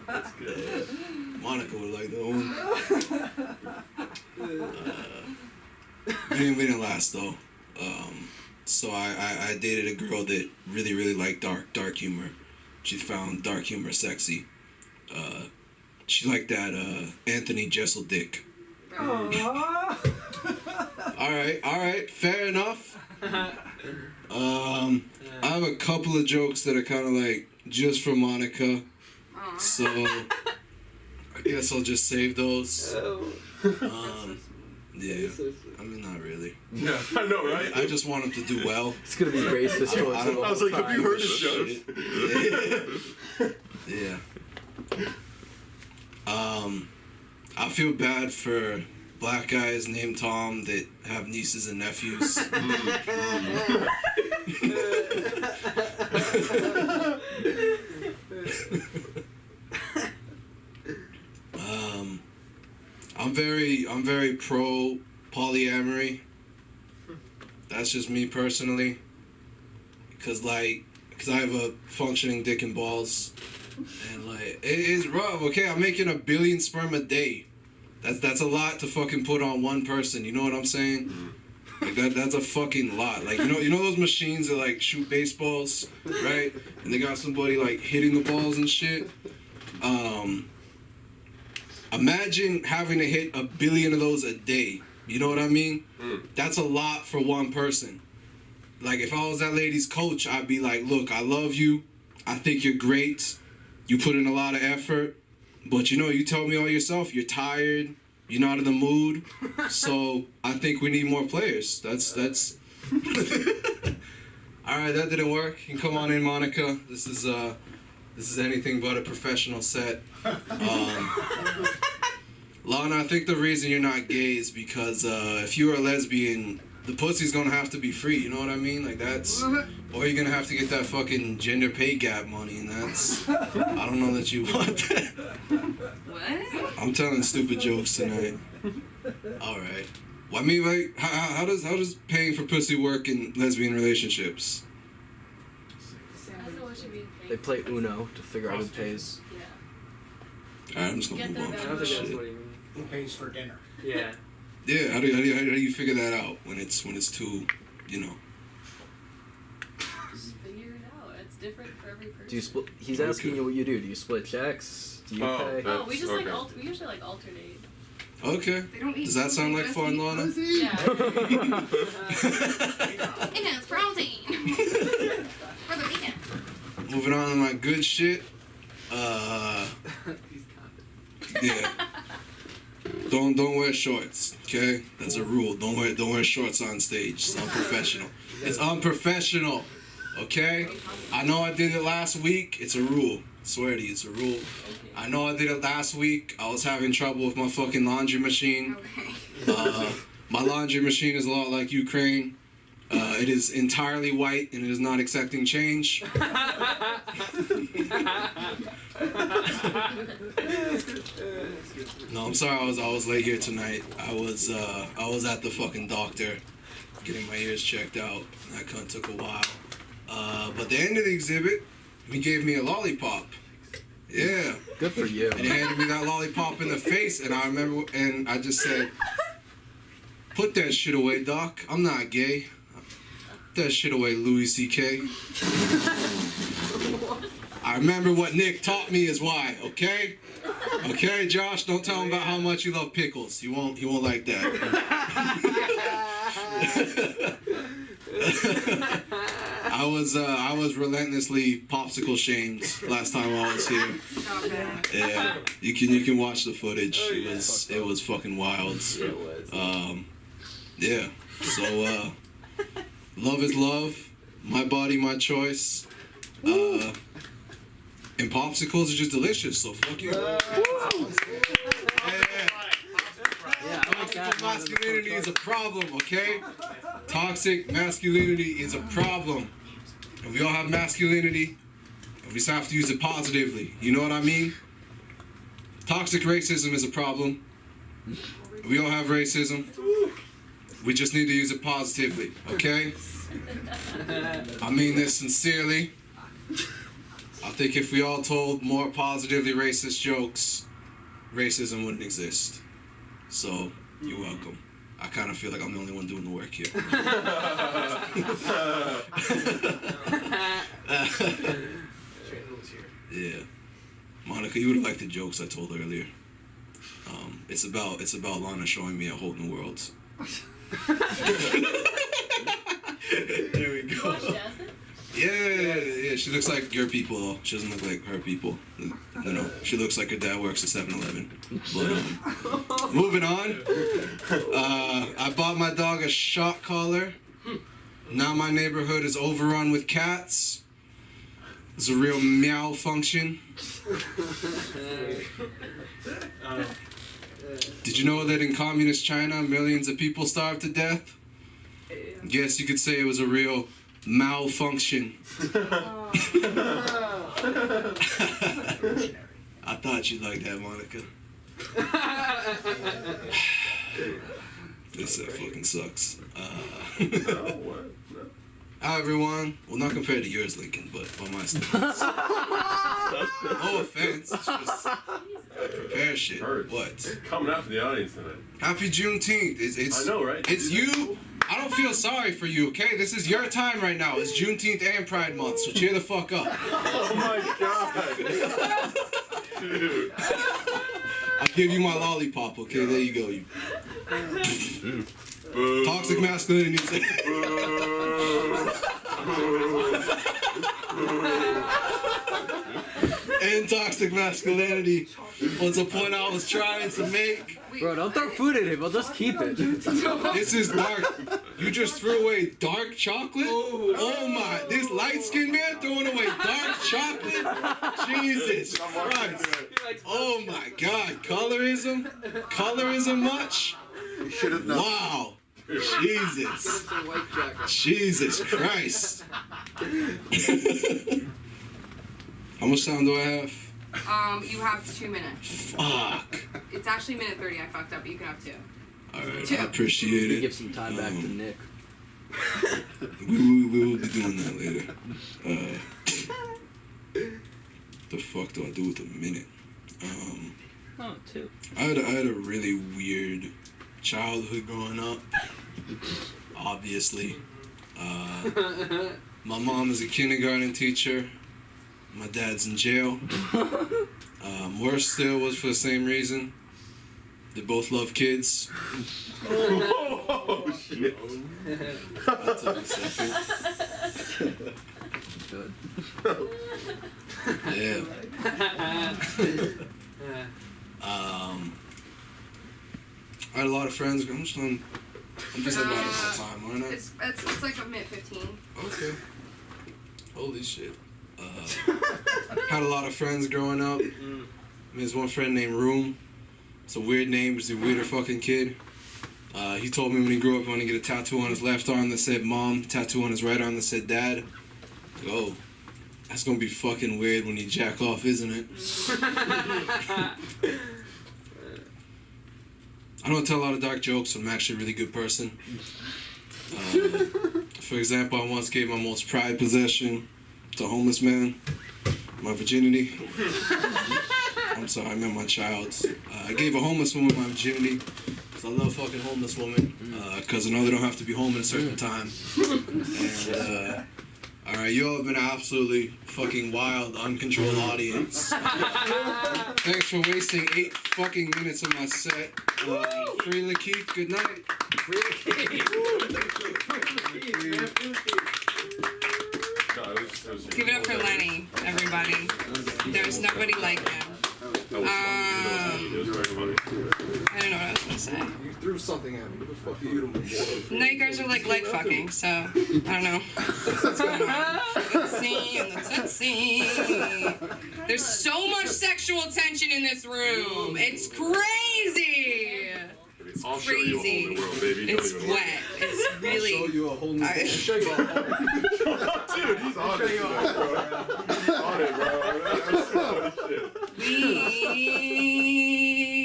Speaker 3: That's good. Monica would like that one. class though. So I dated a girl that really liked dark humor. She found dark humor sexy. She liked that Anthony Jeselnik. All right, fair enough. I have a couple of jokes that are kind of like just for Monica, so I guess I'll just save those. Yeah, I mean, not really.
Speaker 5: Yeah, I know, right?
Speaker 3: I just want him to do well.
Speaker 9: It's gonna be racist.
Speaker 5: I was like, have you heard his jokes?
Speaker 3: Yeah. I feel bad for black guys named Tom that have nieces and nephews. I'm very pro polyamory. That's just me personally. Cause I have a functioning dick and balls, and like it is rough. Okay, I'm making 1 billion sperm a day. That's a lot to fucking put on one person. You know what I'm saying? Like that's a fucking lot. Like you know those machines that like shoot baseballs, right? And they got somebody like hitting the balls and shit. Imagine having to hit 1 billion of those a day. You know what I mean? That's a lot for one person. Like, if I was that lady's coach, I'd be like, look, I love you. I think you're great. You put in a lot of effort. But, you tell me all yourself, you're tired. You're not in the mood. So, I think we need more players. That's... All right, that didn't work. You can come on in, Monica. This is anything but a professional set. Lana, I think the reason you're not gay is because if you were a lesbian, the pussy's gonna have to be free, you know what I mean? Like that's, or you're gonna have to get that fucking gender pay gap money, and that's, I don't know that you want that.
Speaker 1: What?
Speaker 3: I'm telling stupid jokes tonight. All right. Well, I mean, like, how does paying for pussy work in lesbian relationships?
Speaker 2: I don't know what you mean.
Speaker 9: They play Uno to figure out who pays.
Speaker 2: Yeah.
Speaker 3: All right, I'm just gonna move on
Speaker 12: I
Speaker 3: from
Speaker 12: don't
Speaker 3: this
Speaker 12: think that's
Speaker 3: shit.
Speaker 12: what you mean.
Speaker 6: Who pays for dinner?
Speaker 12: Yeah.
Speaker 3: Yeah, how do you figure that out when it's too,
Speaker 2: Just figure it out. It's different for every person.
Speaker 9: Do you split? He's asking you what you do. Do you split checks? Do you pay?
Speaker 2: Oh, we just
Speaker 5: Okay.
Speaker 2: we usually like alternate.
Speaker 3: Okay.
Speaker 1: They don't eat
Speaker 3: Does that sound like fun, Lana?
Speaker 2: Yeah.
Speaker 1: It has protein. For the weekend.
Speaker 3: Moving on to my good shit. Yeah. Don't wear shorts, okay? That's a rule. Don't wear shorts on stage. It's unprofessional. It's unprofessional, okay? I know I did it last week. It's a rule. I swear to you, it's a rule. I know I did it last week. I was having trouble with my fucking laundry machine.
Speaker 1: Okay.
Speaker 3: My laundry machine is a lot like Ukraine. It is entirely white and it is not accepting change. No, I'm sorry I was late here tonight. I was at the fucking doctor getting my ears checked out. That cunt took a while. But the end of the exhibit, he gave me a lollipop. Yeah.
Speaker 9: Good for you.
Speaker 3: And he handed me that lollipop in the face, and I remember, and I just said, "Put that shit away, Doc. I'm not gay. Put that shit away, Louis C.K." I remember what Nick taught me is why. Okay, okay, Josh. Don't tell him about how much you love pickles. He won't like that. I was relentlessly popsicle shamed last time I was here. Yeah, you can watch the footage. It was fucking wild. Yeah. So love is love. My body, my choice. And popsicles are just delicious. So fuck you.
Speaker 9: Yeah, I like that.
Speaker 3: Toxic masculinity is a problem, okay? Toxic masculinity is a problem. And we all have masculinity, and we just have to use it positively. You know what I mean? Toxic racism is a problem. We all have racism. We just need to use it positively, okay? I mean this sincerely. I think if we all told more positively racist jokes, racism wouldn't exist. So, you're welcome. I kind of feel like I'm the only one doing the work here. Yeah. Monica, you would have liked the jokes I told earlier. It's about Lana showing me a whole new world. There we go. Yeah, she looks like your people though. She doesn't look like her people. You know, she looks like her dad works at 7-Eleven. But moving on. I bought my dog a shock collar. Now my neighborhood is overrun with cats. It's a real meow function. Did you know that in communist China, millions of people starved to death? Guess you could say it was a real malfunction. I thought you'd like that, Monica. This fucking sucks. Hi, everyone. Well, not compared to yours, Lincoln, but by my standards. No offense. It's just prepare shit. What?
Speaker 5: Coming out for the audience tonight.
Speaker 3: Happy Juneteenth. It's
Speaker 5: I know, right?
Speaker 3: It's you. I don't feel sorry for you, okay? This is your time right now. It's Juneteenth and Pride Month, so cheer the fuck up.
Speaker 5: Oh my god. Dude.
Speaker 3: I'll give you my lollipop, okay? There you go. You. Toxic masculinity. And toxic masculinity was a point I was trying to make.
Speaker 9: Bro, don't throw food at him. I'll just keep it.
Speaker 3: This is dark. You just threw away dark chocolate? Oh my. This light-skinned man throwing away dark chocolate? Jesus Christ. Oh my God. Colorism? Colorism much?
Speaker 5: You should have known.
Speaker 3: Wow. Jesus. Jesus Christ. How much time do I have?
Speaker 1: You have 2 minutes.
Speaker 3: Fuck.
Speaker 1: It's actually minute 30. I fucked up, but you can have 2.
Speaker 3: Alright, I appreciate it.
Speaker 9: Give some time back to Nick.
Speaker 3: We will be doing that later. The fuck do I do with a minute?
Speaker 9: Oh, 2.
Speaker 3: I had a really weird childhood growing up. Obviously. My mom is a kindergarten teacher. My dad's in jail. Worse still was for the same reason. They both love kids.
Speaker 5: Oh, shit.
Speaker 3: That took a second.
Speaker 9: Good.
Speaker 3: Yeah. I had a lot of friends. I'm just about my time, aren't I?
Speaker 1: It's like a minute 15.
Speaker 3: Okay. Holy shit. Had a lot of friends growing up. There's one friend named Room. It's a weird name. He's a weirder fucking kid. He told me when he grew up he wanted to get a tattoo on his left arm that said Mom, tattoo on his right arm that said Dad. Oh, that's gonna be fucking weird when you jack off, isn't it? I don't tell a lot of dark jokes, but I'm actually a really good person. For example, I once gave my most prized possession to a homeless man, my virginity. I'm sorry, I meant my child's. I gave a homeless woman my virginity because I love fucking homeless women because I know they don't have to be home at a certain time. And, alright, you all have been an absolutely fucking wild, uncontrolled audience. Thanks for wasting 8 fucking minutes of my set. Free Lakeith, good night.
Speaker 9: Free Lakeith.
Speaker 1: Give it up for Lenny, everybody. There's nobody like him. I don't know what I was gonna say.
Speaker 5: You threw something at me. What the fuck are you doing?
Speaker 1: No, you guys are like leg fucking, so I don't know what's going on. Let's see. There's so much sexual tension in this room. It's crazy.
Speaker 5: I'll show you a whole new world, baby.
Speaker 1: It's wet. It's really.
Speaker 5: I'll show you a whole new world. I'll show you a whole new world. Dude, he's on it, bro. On it,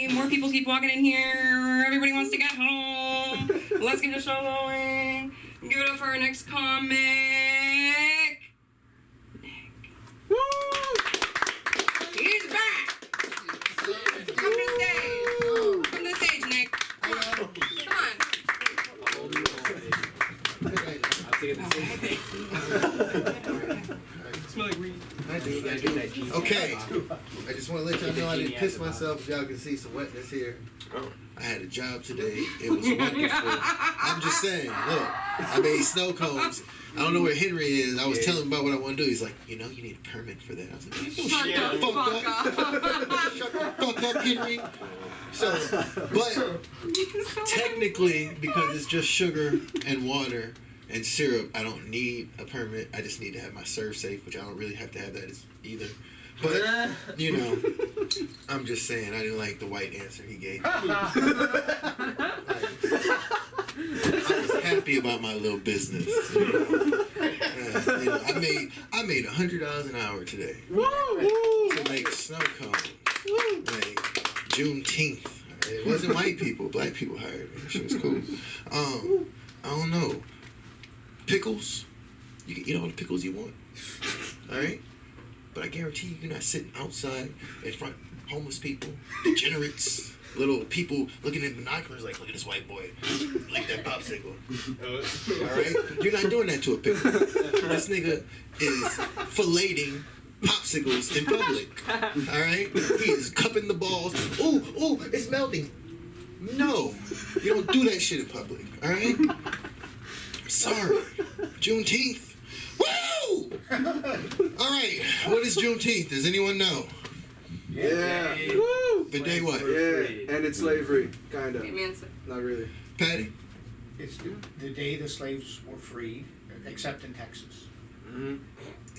Speaker 5: bro.
Speaker 1: More people keep walking in here. Everybody wants to get home. Let's get the show going. Give it up for our next comic. Nick. Woo! He's back. Come to the stage. Come to the stage, Nick. Come on.
Speaker 12: Smell like weed.
Speaker 5: I do. Okay. I just want to let y'all know I didn't piss myself. If y'all can see some wetness here. I had a job today. It was wonderful. I'm just saying. Look, I made snow cones. I don't know where Henry is. I was telling him about what I want to do. He's like, you need a permit for that. I was like, shut the fuck up. Shut the fuck up, Henry. So, but technically, because it's just sugar and water and syrup, I don't need a permit. I just need to have my serve safe, which I don't really have to have that either. But, I'm just saying, I didn't like the white answer he gave. I was happy about my little business. I made $100 an hour today to make snow cones. Like Juneteenth. It wasn't white people, black people hired me. That shit was cool. I don't know. Pickles. You can eat all the pickles you want. All right? But I guarantee you're not sitting outside in front of homeless people, degenerates, little people looking at binoculars like, look at this white boy, like that popsicle. All right? You're not doing that to a pickle. This nigga is filleting popsicles in public. All right? He is cupping the balls. Ooh, it's melting. No, you don't do that shit in public. All right? Sorry. Juneteenth. Woo! All right. What is Juneteenth? Does anyone know? Yeah.
Speaker 12: Woo!
Speaker 5: The day what?
Speaker 4: Yeah, and it's slavery, kind of. Not really.
Speaker 5: Patty?
Speaker 14: It's the day the slaves were freed, except in Texas.
Speaker 4: Mm-hmm.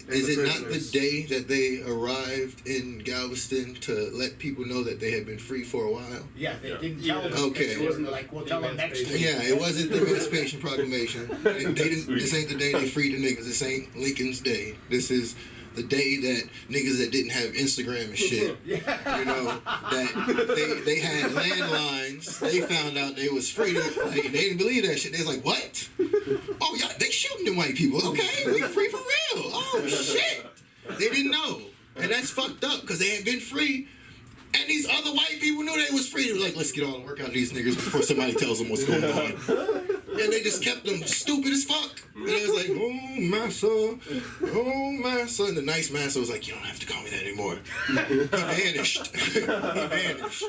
Speaker 5: Is it not the day that they arrived in Galveston to let people know that they had been free for a while?
Speaker 14: Yeah, they didn't tell them.
Speaker 5: Okay.
Speaker 14: It wasn't like, we'll tell them next week.
Speaker 5: Yeah, it wasn't the Emancipation Proclamation. This ain't the day they freed the niggas. This ain't Lincoln's day. This is the day that niggas that didn't have Instagram and shit, that they had landlines. They found out they was free. They didn't believe that shit. They was like, what? Oh, yeah, they shooting them white people. Okay, we free for real. Oh, shit. They didn't know. And that's fucked up because they had been free. And these other white people knew they was free. They were like, let's get on and work out these niggas before somebody tells them what's going on. And they just kept them stupid as fuck. And they was like, oh, massa. And the nice massa was like, you don't have to call me that anymore. He vanished. He vanished,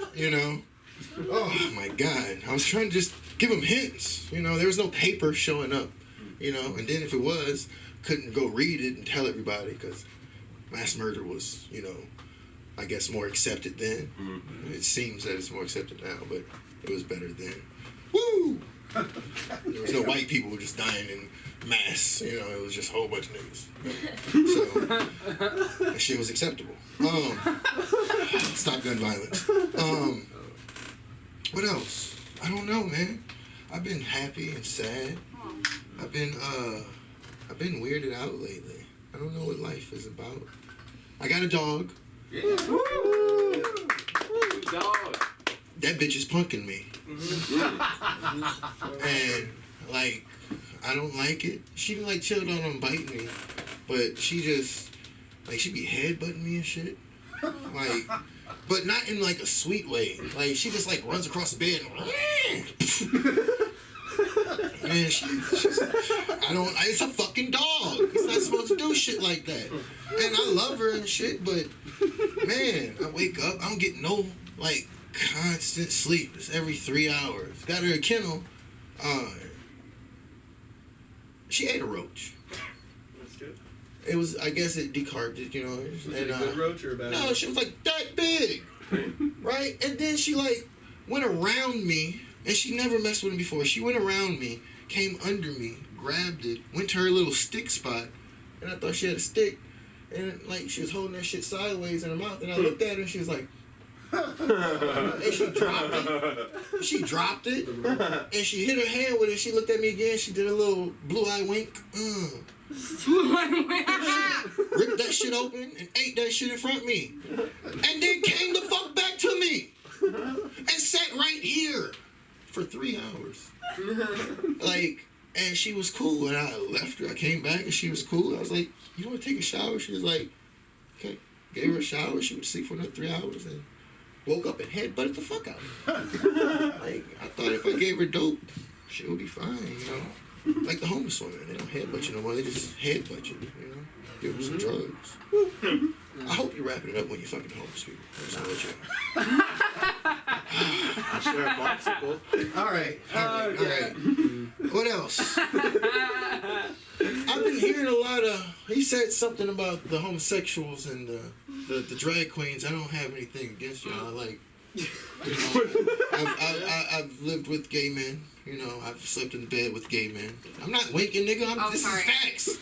Speaker 5: Oh, my God. I was trying to just give him hints. There was no paper showing up, And then if it was, couldn't go read it and tell everybody because mass murder was, I guess more accepted then. Mm-hmm. It seems that it's more accepted now, but it was better then. Woo! There was no white people just dying in mass. It was just a whole bunch of niggas. So that shit was acceptable. Stop gun violence. What else? I don't know, man. I've been happy and sad. I've been weirded out lately. I don't know what life is about. I got a dog.
Speaker 4: Yeah. Woo! Dog.
Speaker 5: That bitch is punking me. Mm-hmm. And, I don't like it. She didn't, chill down and bite me. But she just, she be headbutting me and shit. But not in, a sweet way. She just, runs across the bed and it's a fucking dog. He's not supposed to do shit like that. And I love her and shit, but, man, I wake up, I don't get no, constant sleep. It's every 3 hours. Got her a kennel. She ate a roach.
Speaker 4: That's good.
Speaker 5: It was, I guess it decarbed it,
Speaker 4: Was it a good roach or a bad roach?
Speaker 5: No, she was that big. Right? And then she went around me, and she never messed with him before. She went around me, came under me, grabbed it, went to her little stick spot, and I thought she had a stick, and she was holding that shit sideways in her mouth, and I looked at her, and she was like, and she dropped it, and she hit her hand with it. She looked at me again. She did a little blue-eye wink. Blue-eye wink. Ripped that shit open and ate that shit in front of me, and then came the fuck back to me and sat right here for 3 hours. And she was cool. And I left her. I came back and she was cool. I was like, "You want to take a shower?" She was like, "Okay." Gave her a shower. She would sleep for another 3 hours and woke up and headbutted the fuck out of me. I thought if I gave her dope, she would be fine, Like the homeless woman, they don't headbutt you no more. They just headbutt you. You know, give them some drugs. I hope you're wrapping it up when you're fucking homeless people. I just want to let you know.
Speaker 13: I share a popsicle.
Speaker 5: All right. What else? I've been hearing a lot of. He said something about the homosexuals and the drag queens. I don't have anything against y'all. Like, you know, I've lived with gay men. You know, I've slept in bed with gay men. I'm not winking, nigga. This is facts.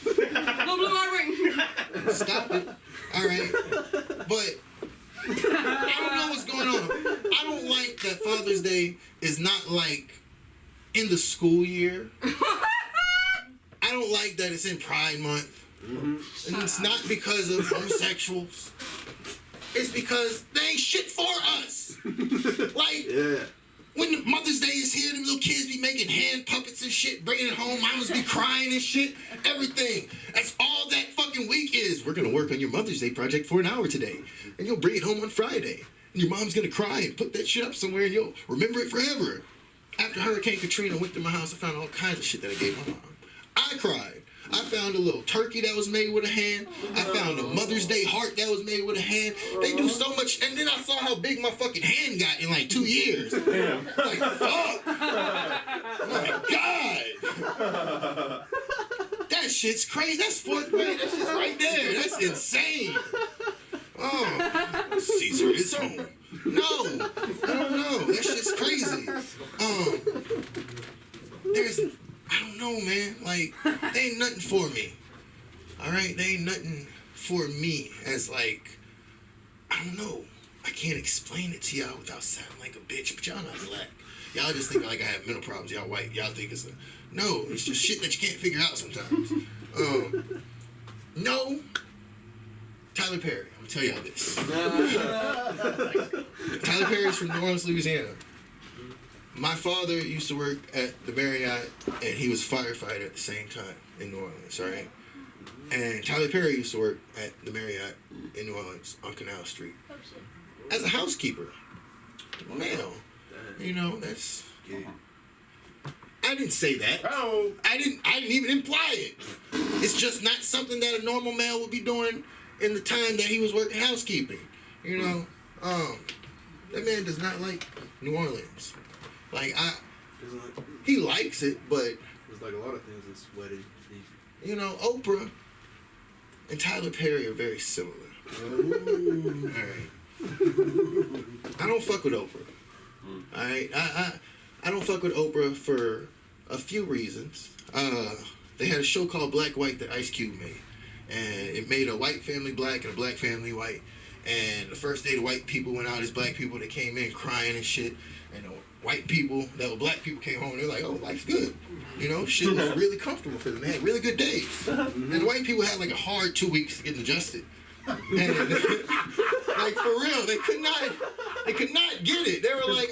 Speaker 5: Stop it. All right. But I don't know what's going on. I don't like that Father's Day is not like in the school year. I don't like that it's in Pride Month. And it's not because of homosexuals. It's because they ain't shit for us. Like, when Mother's Day is here, them little kids be making hand puppets and shit, bringing it home. Mamas be crying and shit. Everything. That's all that fucking week is. We're going to work on your Mother's Day project for an hour today. And you'll bring it home on Friday. And your mom's going to cry and put that shit up somewhere and you'll remember it forever. After Hurricane Katrina went through my house, I found all kinds of shit that I gave my mom. I cried. I found a little turkey that was made with a hand. I found a Mother's Day heart that was made with a hand. They do so much. And then I saw how big my fucking hand got in like 2 years. Like, fuck. My God. That shit's crazy. That's 4th grade. That shit's right there. That's insane. Oh, Caesar is home. No, I don't know. That shit's crazy. I don't know, man. Like, they ain't nothing for me. All right? They ain't nothing for me as, like, I don't know. I can't explain it to y'all without sounding like a bitch, but y'all not black. Y'all just think like I have mental problems. Y'all white. Y'all think it's no, it's just shit that you can't figure out sometimes. No. Tyler Perry. I'm gonna tell y'all this. Tyler Perry's from New Orleans, Louisiana. My father used to work at the Marriott, and he was a firefighter at the same time in New Orleans, all right? And Tyler Perry used to work at the Marriott in New Orleans on Canal Street as a housekeeper. Male. You know, that's... I didn't say that. I didn't even imply it. It's just not something that a normal male would be doing in the time that he was working housekeeping. You know? That man does not like New Orleans. Like, he likes it, but...
Speaker 13: There's like a lot of things that's sweaty.
Speaker 5: You know, Oprah and Tyler Perry are very similar. All right. I don't fuck with Oprah. All right? I don't fuck with Oprah for a few reasons. They had a show called Black White that Ice Cube made. And it made a white family black and a black family white. And the first day the white people went out as black people, they came in crying and shit. And the white people that were black people came home and they're like, oh, life's good. You know, shit was really comfortable for them. They had really good days. And the white people had like a hard 2 weeks getting adjusted. And like for real, they could not get it. They were like,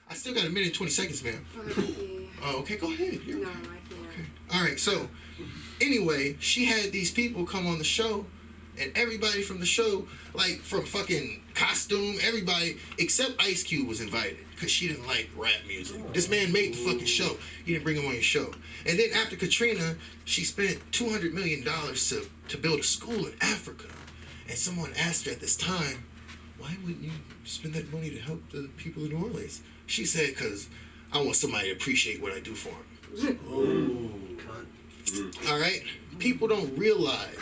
Speaker 5: I still got 1 minute and 20 seconds, ma'am. Oh, okay, go ahead. No, I can't. Okay. All right, so anyway, she had these people come on the show, and everybody from the show, like from fucking costume, everybody except Ice Cube was invited because she didn't like rap music. This man made the fucking show. You didn't bring him on your show. And then after Katrina, she spent $200 million to build a school in Africa. And someone asked her at this time, why wouldn't you spend that money to help the people in New Orleans? She said, because I want somebody to appreciate what I do for them. All right? People don't realize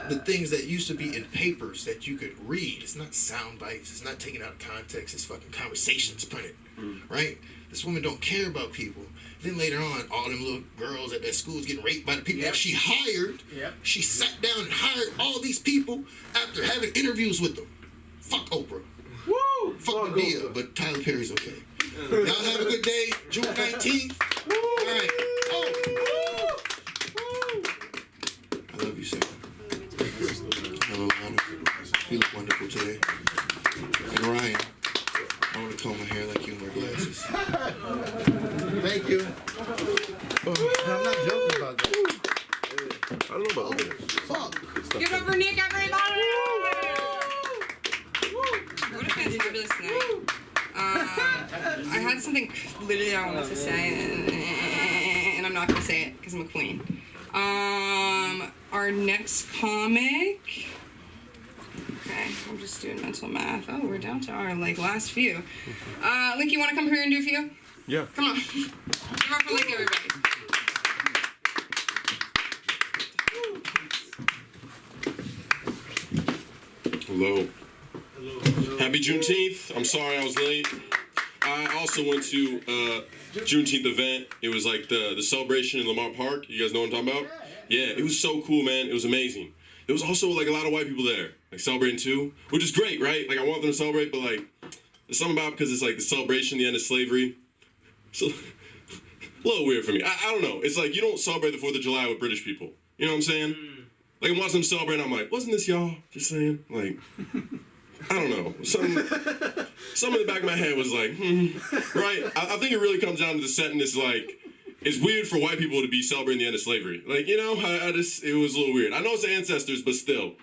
Speaker 5: the things that used to be in papers that you could read. It's not sound bites. It's not taken out of context. It's fucking conversations printed. Right? This woman don't care about people. Then later on, all them little girls at that school is getting raped by the people that she hired. She sat down and hired all these people after having interviews with them. Fuck Oprah. Woo! Fuck the deal, but Tyler Perry's okay. Y'all have a good day. June 19th. All right. I love you, Sarah. Hello, Lana. You look wonderful today. And Ryan, I want to comb my hair like you and wear glasses. Thank you. I'm not joking about that. I don't know about that. Fuck.
Speaker 1: Give it up for Nick, everybody! What a fantabulous night. I had something literally I wanted to say, and I'm I'm not gonna say it because I'm a queen. Our next comic. Okay, I'm just doing mental math. Oh, we're down to our last few. Link, you want to come here and do a few?
Speaker 15: Yeah.
Speaker 1: Come on. Give up for Link, everybody.
Speaker 15: Hello. Happy Juneteenth. I'm sorry I was late. I also went to Juneteenth event. It was like the celebration in Lamar Park. You guys know what I'm talking about? Yeah, it was so cool, man. It was amazing. There was also like a lot of white people there, like celebrating too, which is great, right? Like I want them to celebrate, but like there's something about it because it's like the celebration, the end of slavery. So a little weird for me. I don't know. It's like you don't celebrate the 4th of July with British people. You know what I'm saying? Like I'm watching them celebrate, I'm like, wasn't this y'all? Just saying. Like, I don't know. Some in the back of my head was like, right? I think it really comes down to the sentence like, it's weird for white people to be celebrating the end of slavery. Like, you know, I just, it was a little weird. I know it's the ancestors, but still.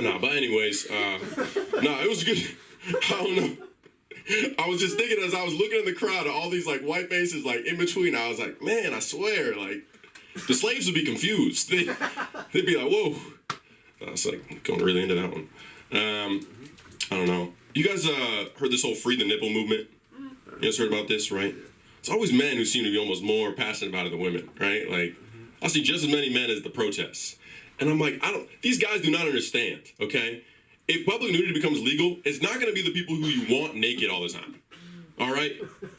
Speaker 15: Nah, but anyways, it was good. I don't know. I was just thinking as I was looking in the crowd at all these like white faces like in between, I was like, man, I swear, like the slaves would be confused. They'd be like, whoa. I was like going really into that one. I don't know. You guys heard this whole free the nipple movement? You guys heard about this, right? It's always men who seem to be almost more passionate about it than women, right? Like, I see just as many men as the protests. And I'm like, these guys do not understand, okay? If public nudity becomes legal, it's not gonna be the people who you want naked all the time, all right?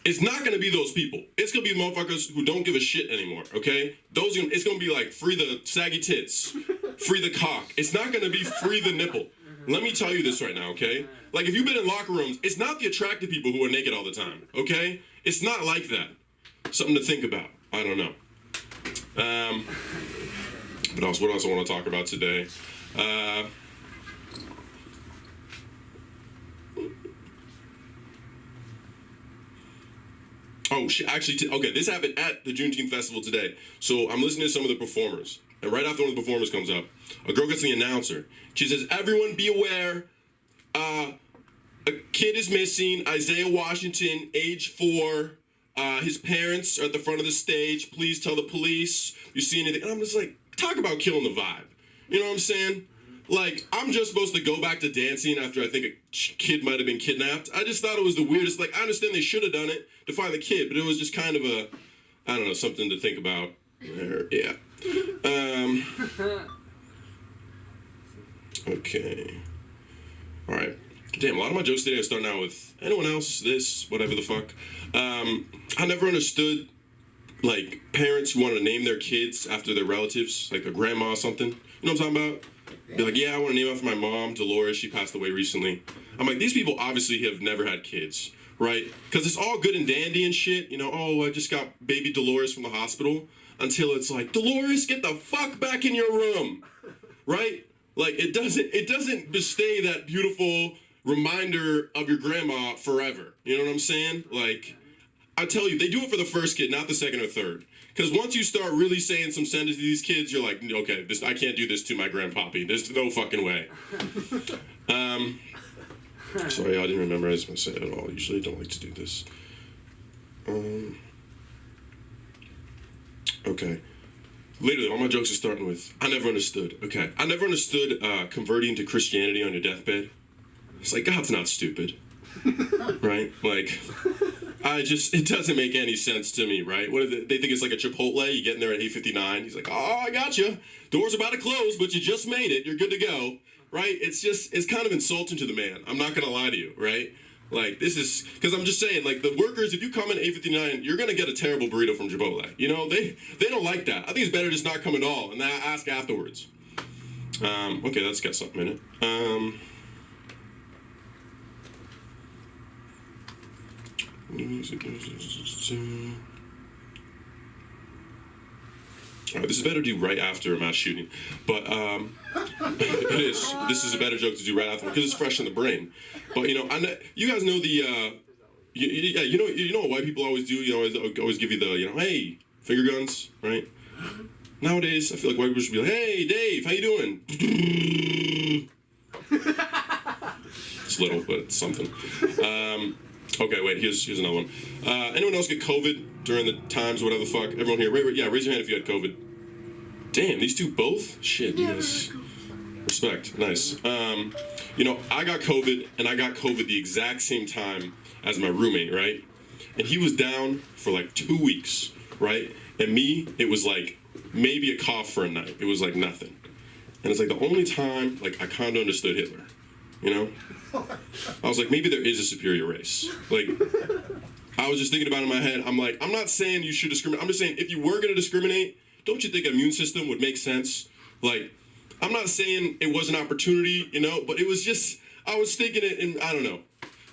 Speaker 15: It's not gonna be those people. It's gonna be the motherfuckers who don't give a shit anymore, okay? It's gonna be like, free the saggy tits, free the cock. It's not gonna be free the nipple. Let me tell you this right now, okay? Like, if you've been in locker rooms, it's not the attractive people who are naked all the time, okay? It's not like that. Something to think about. I don't know. What else I want to talk about today? Oh, shit. Actually, okay, this happened at the Juneteenth Festival today. So I'm listening to some of the performers. And right after one of the performers comes up, a girl gets the announcer. She says, everyone be aware, a kid is missing, Isaiah Washington, age 4. His parents are at the front of the stage. Please tell the police you see anything. And I'm just like, talk about killing the vibe. You know what I'm saying? Like, I'm just supposed to go back to dancing after I think a kid might have been kidnapped. I just thought it was the weirdest. Like, I understand they should have done it to find the kid, but it was just kind of I don't know, something to think about. Yeah. Okay. All right. Damn, a lot of my jokes today are starting out with anyone else, this, whatever the fuck. I never understood, like, parents who want to name their kids after their relatives, like a grandma or something. You know what I'm talking about? Be like, yeah, I want to name after my mom, Dolores. She passed away recently. I'm like, these people obviously have never had kids, right? Because it's all good and dandy and shit. You know, oh, I just got baby Dolores from the hospital. Until it's like, Dolores, get the fuck back in your room, right? Like, it doesn't bestay that beautiful reminder of your grandma forever. You know what I'm saying? Like, I tell you, they do it for the first kid, not the second or third. Because once you start really saying some sentences to these kids, you're like, okay, I can't do this to my grandpappy. There's no fucking way. Sorry, I didn't remember I was going to say it at all. Usually I don't like to do this. Okay. Literally, all my jokes are starting with, I never understood. Okay. I never understood converting to Christianity on your deathbed. It's like, God's not stupid. Right? Like, it doesn't make any sense to me, right? What they think it's like a Chipotle, you get in there at 8:59, he's like, oh, I got you. Door's about to close, but you just made it, you're good to go, right? It's kind of insulting to the man, I'm not gonna lie to you, right? Like, this is, because I'm just saying, like, the workers, if you come in at 8:59, you're gonna get a terrible burrito from Chipotle. You know, they don't like that. I think it's better just not come at all, and then ask afterwards. Okay, that's got something in it. Alright, this is better to do right after a mass shooting, but it is. This is a better joke to do right after because it's fresh in the brain. But you know, you guys know the you know what white people always do. You know, always give you the hey, finger guns, right? Nowadays, I feel like white people should be like, hey, Dave, how you doing? It's little, but it's something. Okay, wait. Here's another one. Anyone else get COVID during the times, whatever the fuck? Everyone here, raise your hand if you had COVID. Damn, these two both? Shit, you guys. Respect. Nice. I got COVID, and I got COVID the exact same time as my roommate, right? And he was down for like 2 weeks, right? And me, it was like maybe a cough for a night. It was like nothing. And it's like the only time, like, I kind of understood Hitler, you know? I was like, maybe there is a superior race. Like, I was just thinking about it in my head. I'm like, I'm not saying you should discriminate. I'm just saying if you were going to discriminate, don't you think an immune system would make sense? Like, I'm not saying it was an opportunity, you know, but it was just, I was thinking it, and I don't know.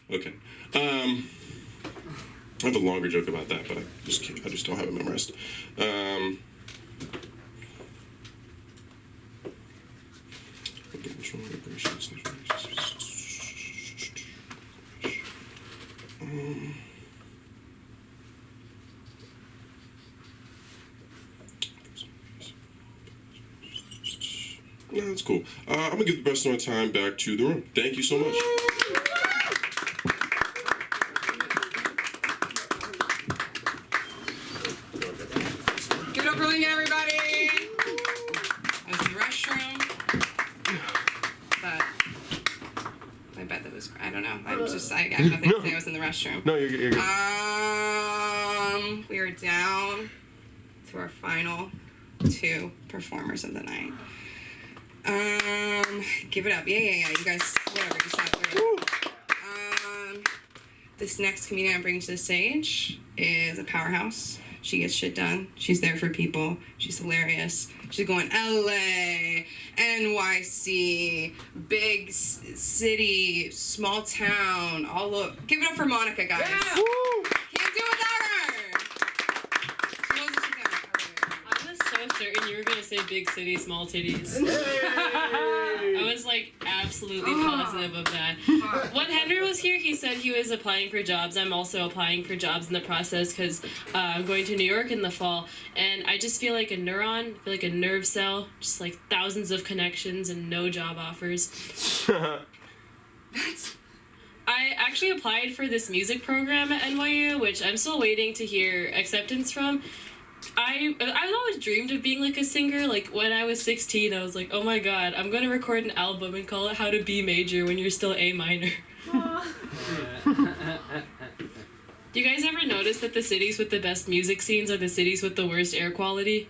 Speaker 15: Okay. I have a longer joke about that, but I just don't have it memorized. No, that's cool. I'm gonna give the rest of my time back to the room. Thank you so much.
Speaker 1: Give it up for Lincoln, everybody! I was in the restroom, but I bet that was, I don't know. I got nothing to say. I was in the restroom.
Speaker 15: No, you're good.
Speaker 1: We are down to our final 2 performers of the night. Give it up. Yeah. You guys, whatever. You said this next comedian I'm bringing to the stage is a powerhouse. She gets shit done. She's there for people. She's hilarious. She's going LA, NYC, big city, small town, all over. Give it up for Monica, guys. Yeah. Can't do it without her. She knows what she's doing.
Speaker 2: I was so certain you were gonna say big city, small titties. I was like absolutely positive of that. When Henry was here, he said he was applying for jobs. I'm also applying for jobs in the process because I'm going to New York in the fall, and I just feel like a neuron, I feel like a nerve cell, just like thousands of connections and no job offers. I actually applied for this music program at NYU, which I'm still waiting to hear acceptance from. I've always dreamed of being like a singer. Like when I was 16, I was like, oh my god, I'm gonna record an album and call it How to B Major when you're still A minor. Do you guys ever notice that the cities with the best music scenes are the cities with the worst air quality?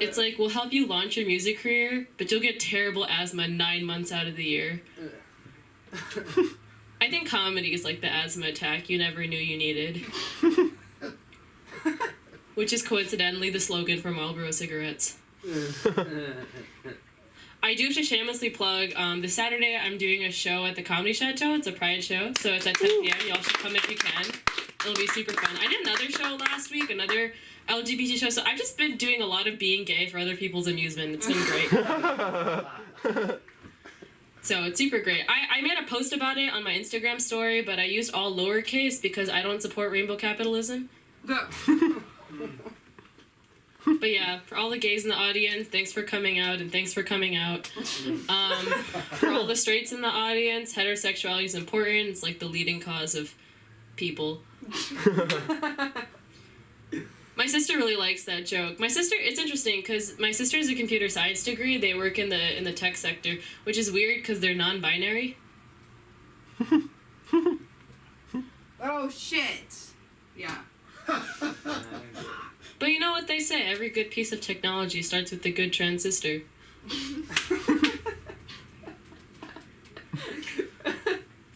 Speaker 2: It's like, we'll help you launch your music career, but you'll get terrible asthma 9 months out of the year. I think comedy is like the asthma attack you never knew you needed. Which is coincidentally the slogan for Marlboro cigarettes. I do have to shamelessly plug, this Saturday I'm doing a show at the Comedy Chateau. It's a Pride show, so it's at 10 p.m. Y'all should come if you can. It'll be super fun. I did another show last week, another LGBT show, so I've just been doing a lot of being gay for other people's amusement. It's been great. So it's super great. I made a post about it on my Instagram story, but I used all lowercase because I don't support rainbow capitalism. But yeah, for all the gays in the audience, thanks for coming out, and thanks for coming out. For all the straights in the audience, heterosexuality is important. It's like the leading cause of people. My sister really likes that joke. My sister, it's interesting because my sister has a computer science degree. They work in the tech sector, which is weird because they're non-binary.
Speaker 1: Oh shit! Yeah.
Speaker 2: But you know what they say, every good piece of technology starts with a good transistor.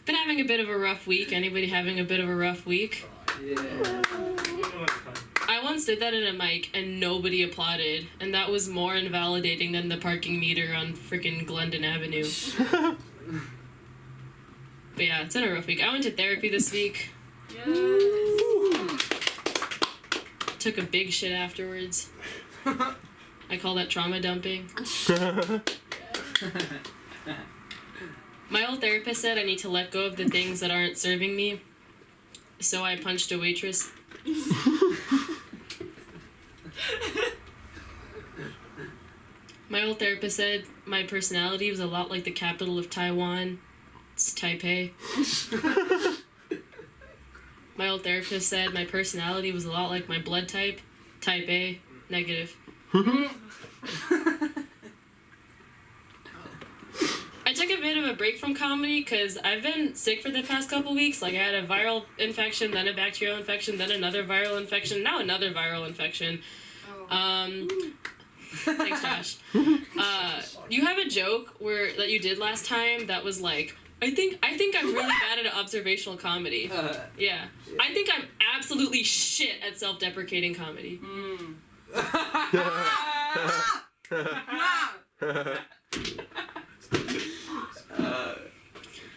Speaker 2: Been having a bit of a rough week. Anybody having a bit of a rough week?
Speaker 12: Yeah.
Speaker 2: I once did that in a mic and nobody applauded, and that was more invalidating than the parking meter on frickin' Glendon Avenue. But yeah, it's been a rough week. I went to therapy this week.
Speaker 1: Yes.
Speaker 2: Took a big shit afterwards. I call that trauma dumping. My old therapist said I need to let go of the things that aren't serving me, so I punched a waitress. My old therapist said my personality was a lot like the capital of Taiwan. It's type A. My old therapist said my personality was a lot like my blood type, type A, negative. I took a bit of a break from comedy because I've been sick for the past couple weeks. Like, I had a viral infection, then a bacterial infection, then another viral infection, now another viral infection. Thanks, Josh. You have a joke that you did last time that was like, I think I'm really bad at observational comedy. Yeah. I think I'm absolutely shit at self-deprecating comedy.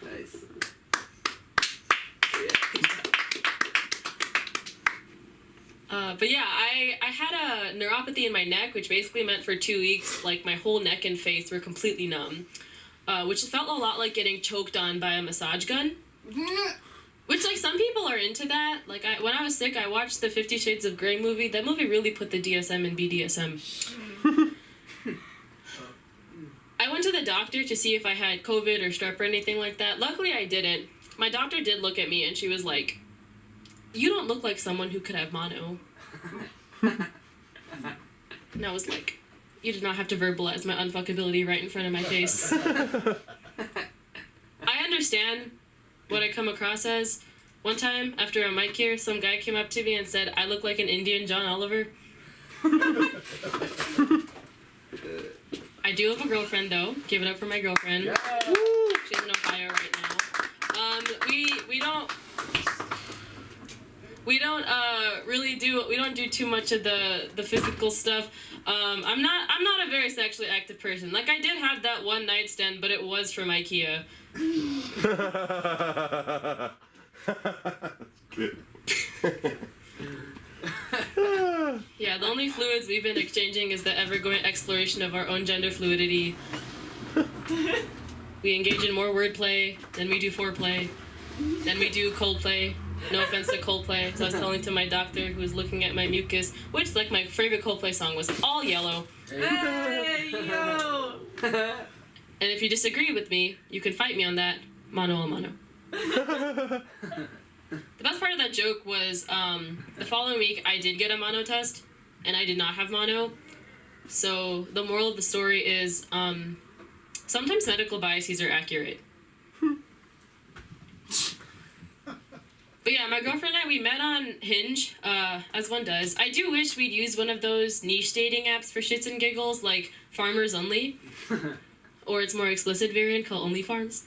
Speaker 4: Nice.
Speaker 2: But yeah, I had a neuropathy in my neck, which basically meant for 2 weeks, like, my whole neck and face were completely numb. Which felt a lot like getting choked on by a massage gun. Which, like, some people are into that. Like, when I was sick, I watched the 50 Shades of Grey movie. That movie really put the DSM in BDSM. I went to the doctor to see if I had COVID or strep or anything like that. Luckily, I didn't. My doctor did look at me, and she was like, you don't look like someone who could have mono. And I was like, you did not have to verbalize my unfuckability right in front of my face. I understand what I come across as. One time, after a mic here, some guy came up to me and said, I look like an Indian John Oliver. I do have a girlfriend, though. Give it up for my girlfriend. Yeah. She's in Ohio right now. We don't do too much of the physical stuff. I'm not a very sexually active person. Like, I did have that one night stand, but it was from IKEA. Yeah, the only fluids we've been exchanging is the ever-going exploration of our own gender fluidity. We engage in more wordplay, then we do foreplay, then we do Coldplay. No offense to Coldplay. So I was telling to my doctor who was looking at my mucus, which, like, my favorite Coldplay song was All Yellow.
Speaker 4: Hey, yo!
Speaker 2: And if you disagree with me, you can fight me on that. Mano a mano. The best part of that joke was the following week I did get a mono test, and I did not have mono. So the moral of the story is sometimes medical biases are accurate. But yeah, my girlfriend and I, we met on Hinge, as one does. I do wish we'd use one of those niche dating apps for shits and giggles, like Farmers Only. Or its more explicit variant called Only Farms.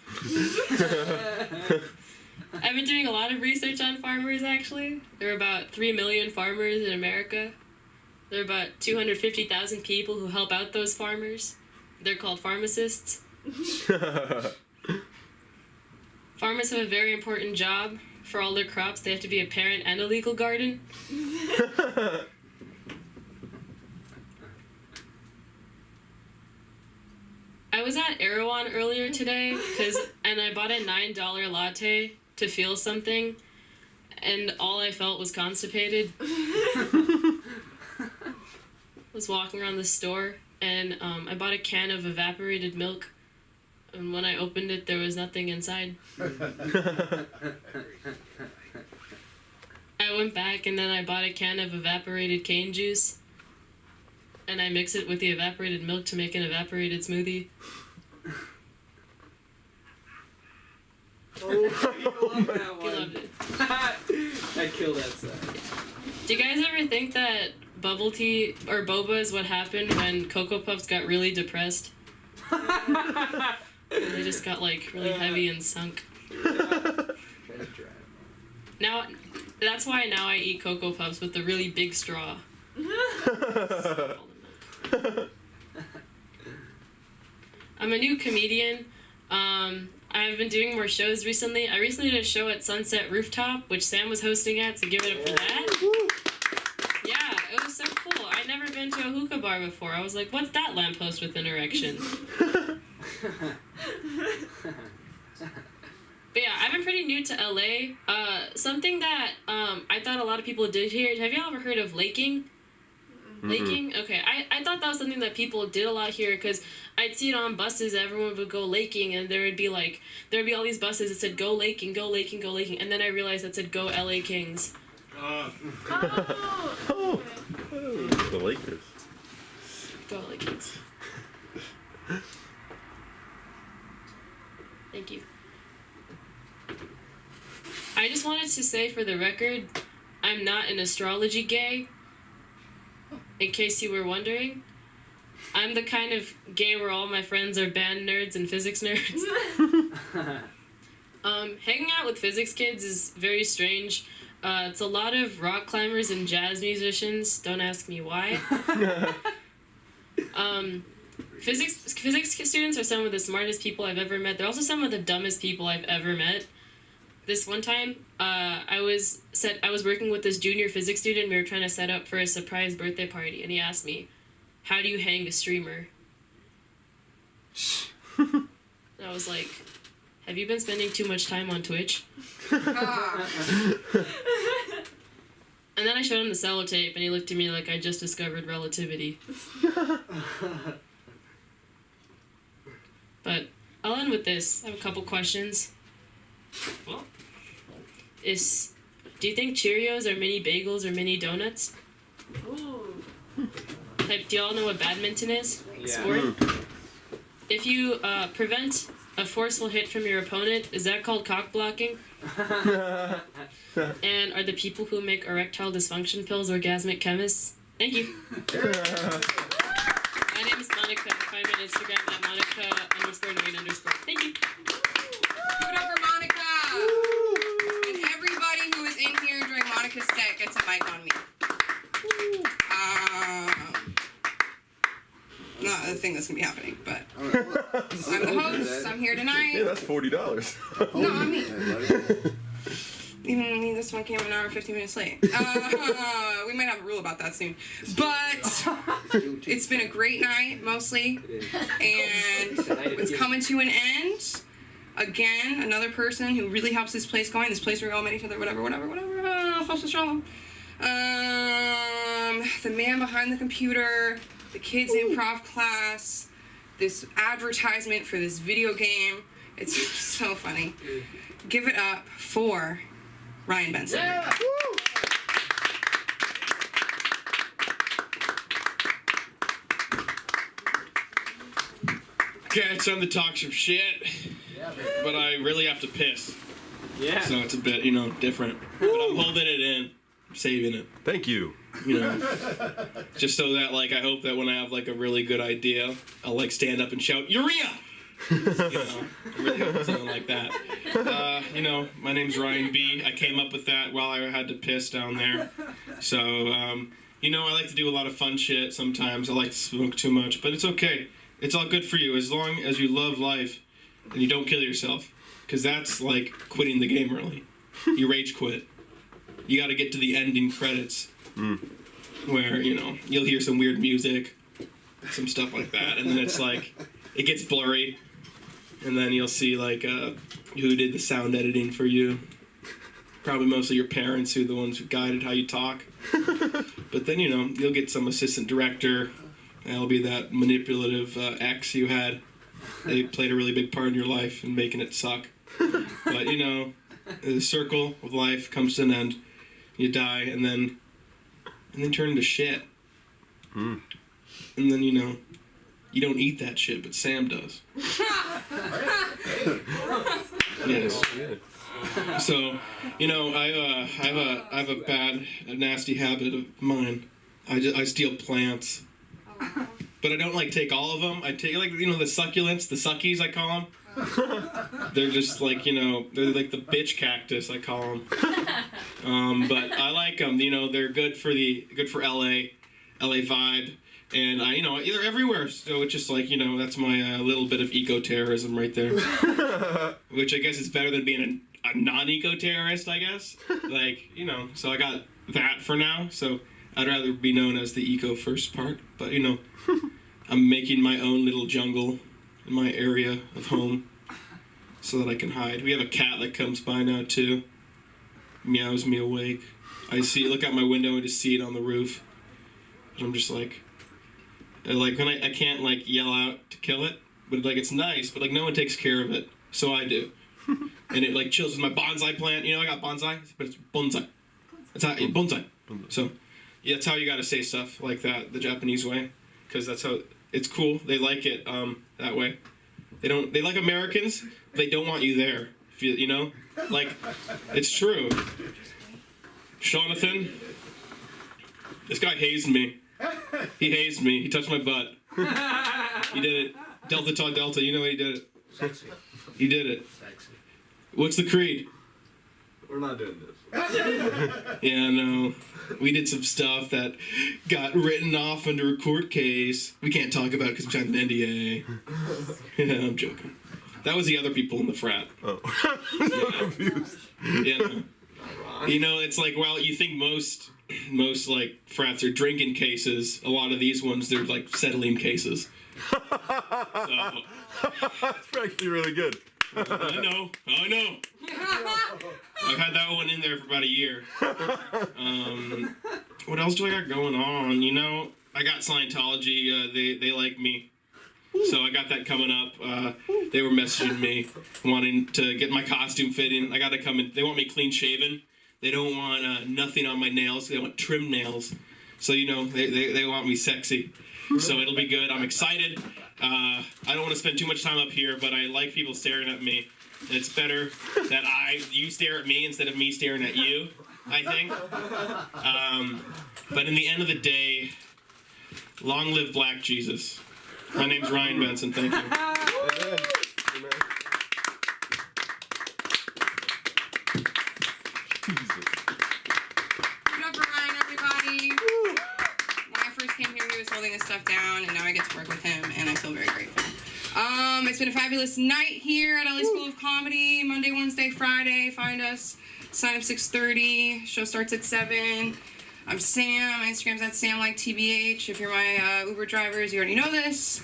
Speaker 2: I've been doing a lot of research on farmers, actually. There are about 3 million farmers in America. There are about 250,000 people who help out those farmers. They're called pharmacists. Farmers have a very important job. For all their crops, they have to be a parent and a legal guardian. I was at Erewhon earlier today, and I bought a $9 latte to feel something, and all I felt was constipated. I was walking around the store, and I bought a can of evaporated milk, and when I opened it, there was nothing inside. I went back, and then I bought a can of evaporated cane juice, and I mix it with the evaporated milk to make an evaporated smoothie.
Speaker 4: Oh, you love that one.
Speaker 2: You loved it.
Speaker 4: I killed that side.
Speaker 2: Do you guys ever think that bubble tea or boba is what happened when Cocoa Puffs got really depressed? And they just got, like, really heavy and sunk. Now, that's why now I eat Cocoa Puffs with the really big straw. I'm a new comedian. I've been doing more shows recently. I recently did a show at Sunset Rooftop, which Sam was hosting at, so give it up for that. Yeah, it was so cool. I'd never been to a hookah bar before. I was like, what's that lamppost with an erection? But yeah, I've been pretty new to LA. Something that I thought a lot of people did here. Have you all ever heard of laking? Laking? Okay. I thought that was something that people did a lot here because I'd see it on buses. Everyone would go laking, and there'd be all these buses that said go laking, go laking, go laking, and then I realized that said go LA Kings.
Speaker 16: The Lakers.
Speaker 2: Go LA Kings. Thank you. I just wanted to say for the record, I'm not an astrology gay. In case you were wondering, I'm the kind of gay where all my friends are band nerds and physics nerds. Hanging out with physics kids is very strange. It's a lot of rock climbers and jazz musicians. Don't ask me why. Physics students are some of the smartest people I've ever met. They're also some of the dumbest people I've ever met. This one time, I was working with this junior physics student. We were trying to set up for a surprise birthday party, and he asked me, "How do you hang a streamer?" And I was like, "Have you been spending too much time on Twitch?" And then I showed him the sellotape, and he looked at me like I just discovered relativity. But I'll end with this. I have a couple questions. Well, do you think Cheerios are mini bagels or mini donuts? Ooh. Do y'all know what badminton is?
Speaker 4: Yeah.
Speaker 2: Sport? If you prevent a forceful hit from your opponent, is that called cock blocking? And are the people who make erectile dysfunction pills orgasmic chemists? Thank you. My name is Monica. Find me on Instagram at Monica_Noreen_. Thank you.
Speaker 1: Give it up for Monica! And everybody who is in here during Monica's set gets a mic on me. Not a thing that's gonna be happening, but I'm the host. I'm here tonight.
Speaker 16: Yeah, that's $40.
Speaker 1: No, I mean, even this one came an hour and 15 minutes late. We might have a rule about that soon. But it's been a great night, mostly. And it's coming to an end. Again, another person who really helps this place going. This place where we all met each other, whatever. The man behind the computer, the kids' improv class, this advertisement for this video game. It's so funny. Give it up for Ryan Benson.
Speaker 4: Yeah.
Speaker 17: Okay, it's time to talk some shit, but I really have to piss.
Speaker 12: Yeah.
Speaker 17: So it's a bit, different. But I'm holding it in, I'm saving it.
Speaker 16: Thank you.
Speaker 17: Just so that, I hope that when I have, a really good idea, I'll, stand up and shout, "Urea!" I really hope something like that. My name's Ryan B. I came up with that while I had to piss down there. So, I like to do a lot of fun shit sometimes. I like to smoke too much, but it's okay. It's all good for you as long as you love life and you don't kill yourself. Because that's like quitting the game early. You rage quit. You got to get to the ending credits where, you'll hear some weird music, some stuff like that. And then it's it gets blurry. And then you'll see who did the sound editing for you. Probably mostly your parents who are the ones who guided how you talk. But then, you'll get some assistant director. That'll be that manipulative ex you had. They played a really big part in your life and making it suck. But, the circle of life comes to an end. You die, and then turn into shit. And then, you don't eat that shit, but Sam does. Yes. So, I have a bad, nasty habit of mine. I steal plants. But I don't take all of them. I take the succulents, the suckies I call them. They're just they're like the bitch cactus I call them. But I like them. They're good for LA vibe, and they're everywhere. So it's just that's my little bit of eco-terrorism right there. Which I guess is better than being a non-eco-terrorist, I guess. So I got that for now. So I'd rather be known as the eco-first part, but I'm making my own little jungle in my area of home so that I can hide. We have a cat that comes by now too, meows me awake. Look out my window and just see it on the roof. And I'm just like when I can't like yell out to kill it, but like it's nice, but like no one takes care of it, so I do. And it like chills with my bonsai plant. You know, I got bonsai, but it's bonsai. It's how bonsai. So yeah, that's how you gotta say stuff like that the Japanese way, because that's how it's cool. They like it that way. They like Americans. They don't want you there. You know, like it's true. Jonathan, this guy hazed me. He hazed me. He touched my butt. He did it. Delta Tau Delta. You know he did it.
Speaker 14: Sexy.
Speaker 17: He did it.
Speaker 14: Sexy.
Speaker 17: What's the creed?
Speaker 16: We're not doing this.
Speaker 17: Yeah, no. We did some stuff that got written off under a court case. We can't talk about it because we signed an NDA. Yeah, I'm joking. That was the other people in the frat.
Speaker 16: Oh.
Speaker 17: Yeah, no. You know, it's like, well, you think most like frats are drinking cases. A lot of these ones, they're like settling cases. So,
Speaker 16: That's actually really good.
Speaker 17: I know. I've had that one in there for about a year. What else do I got going on? You know, I got Scientology. They like me. So I got that coming up. They were messaging me, wanting to get my costume fitting. I got to come in. They want me clean shaven. They don't want nothing on my nails. They want trim nails. So, you know, they want me sexy. So it'll be good. I'm excited. I don't want to spend too much time up here, but I like people staring at me. It's better that you stare at me instead of me staring at you, I think. But in the end of the day, long live Black Jesus. My name's Ryan Benson. Thank you.
Speaker 1: Give it up for Ryan, everybody. When I first came here, he was holding his stuff down, and now I get to work with him, and I feel very grateful. It's been a fabulous night here at LA School of Comedy. Monday, Wednesday, Friday. Find us. Sign up 6:30. Show starts at 7. I'm Sam. My Instagram's at SamLikeTBH. If you're my Uber drivers, you already know this.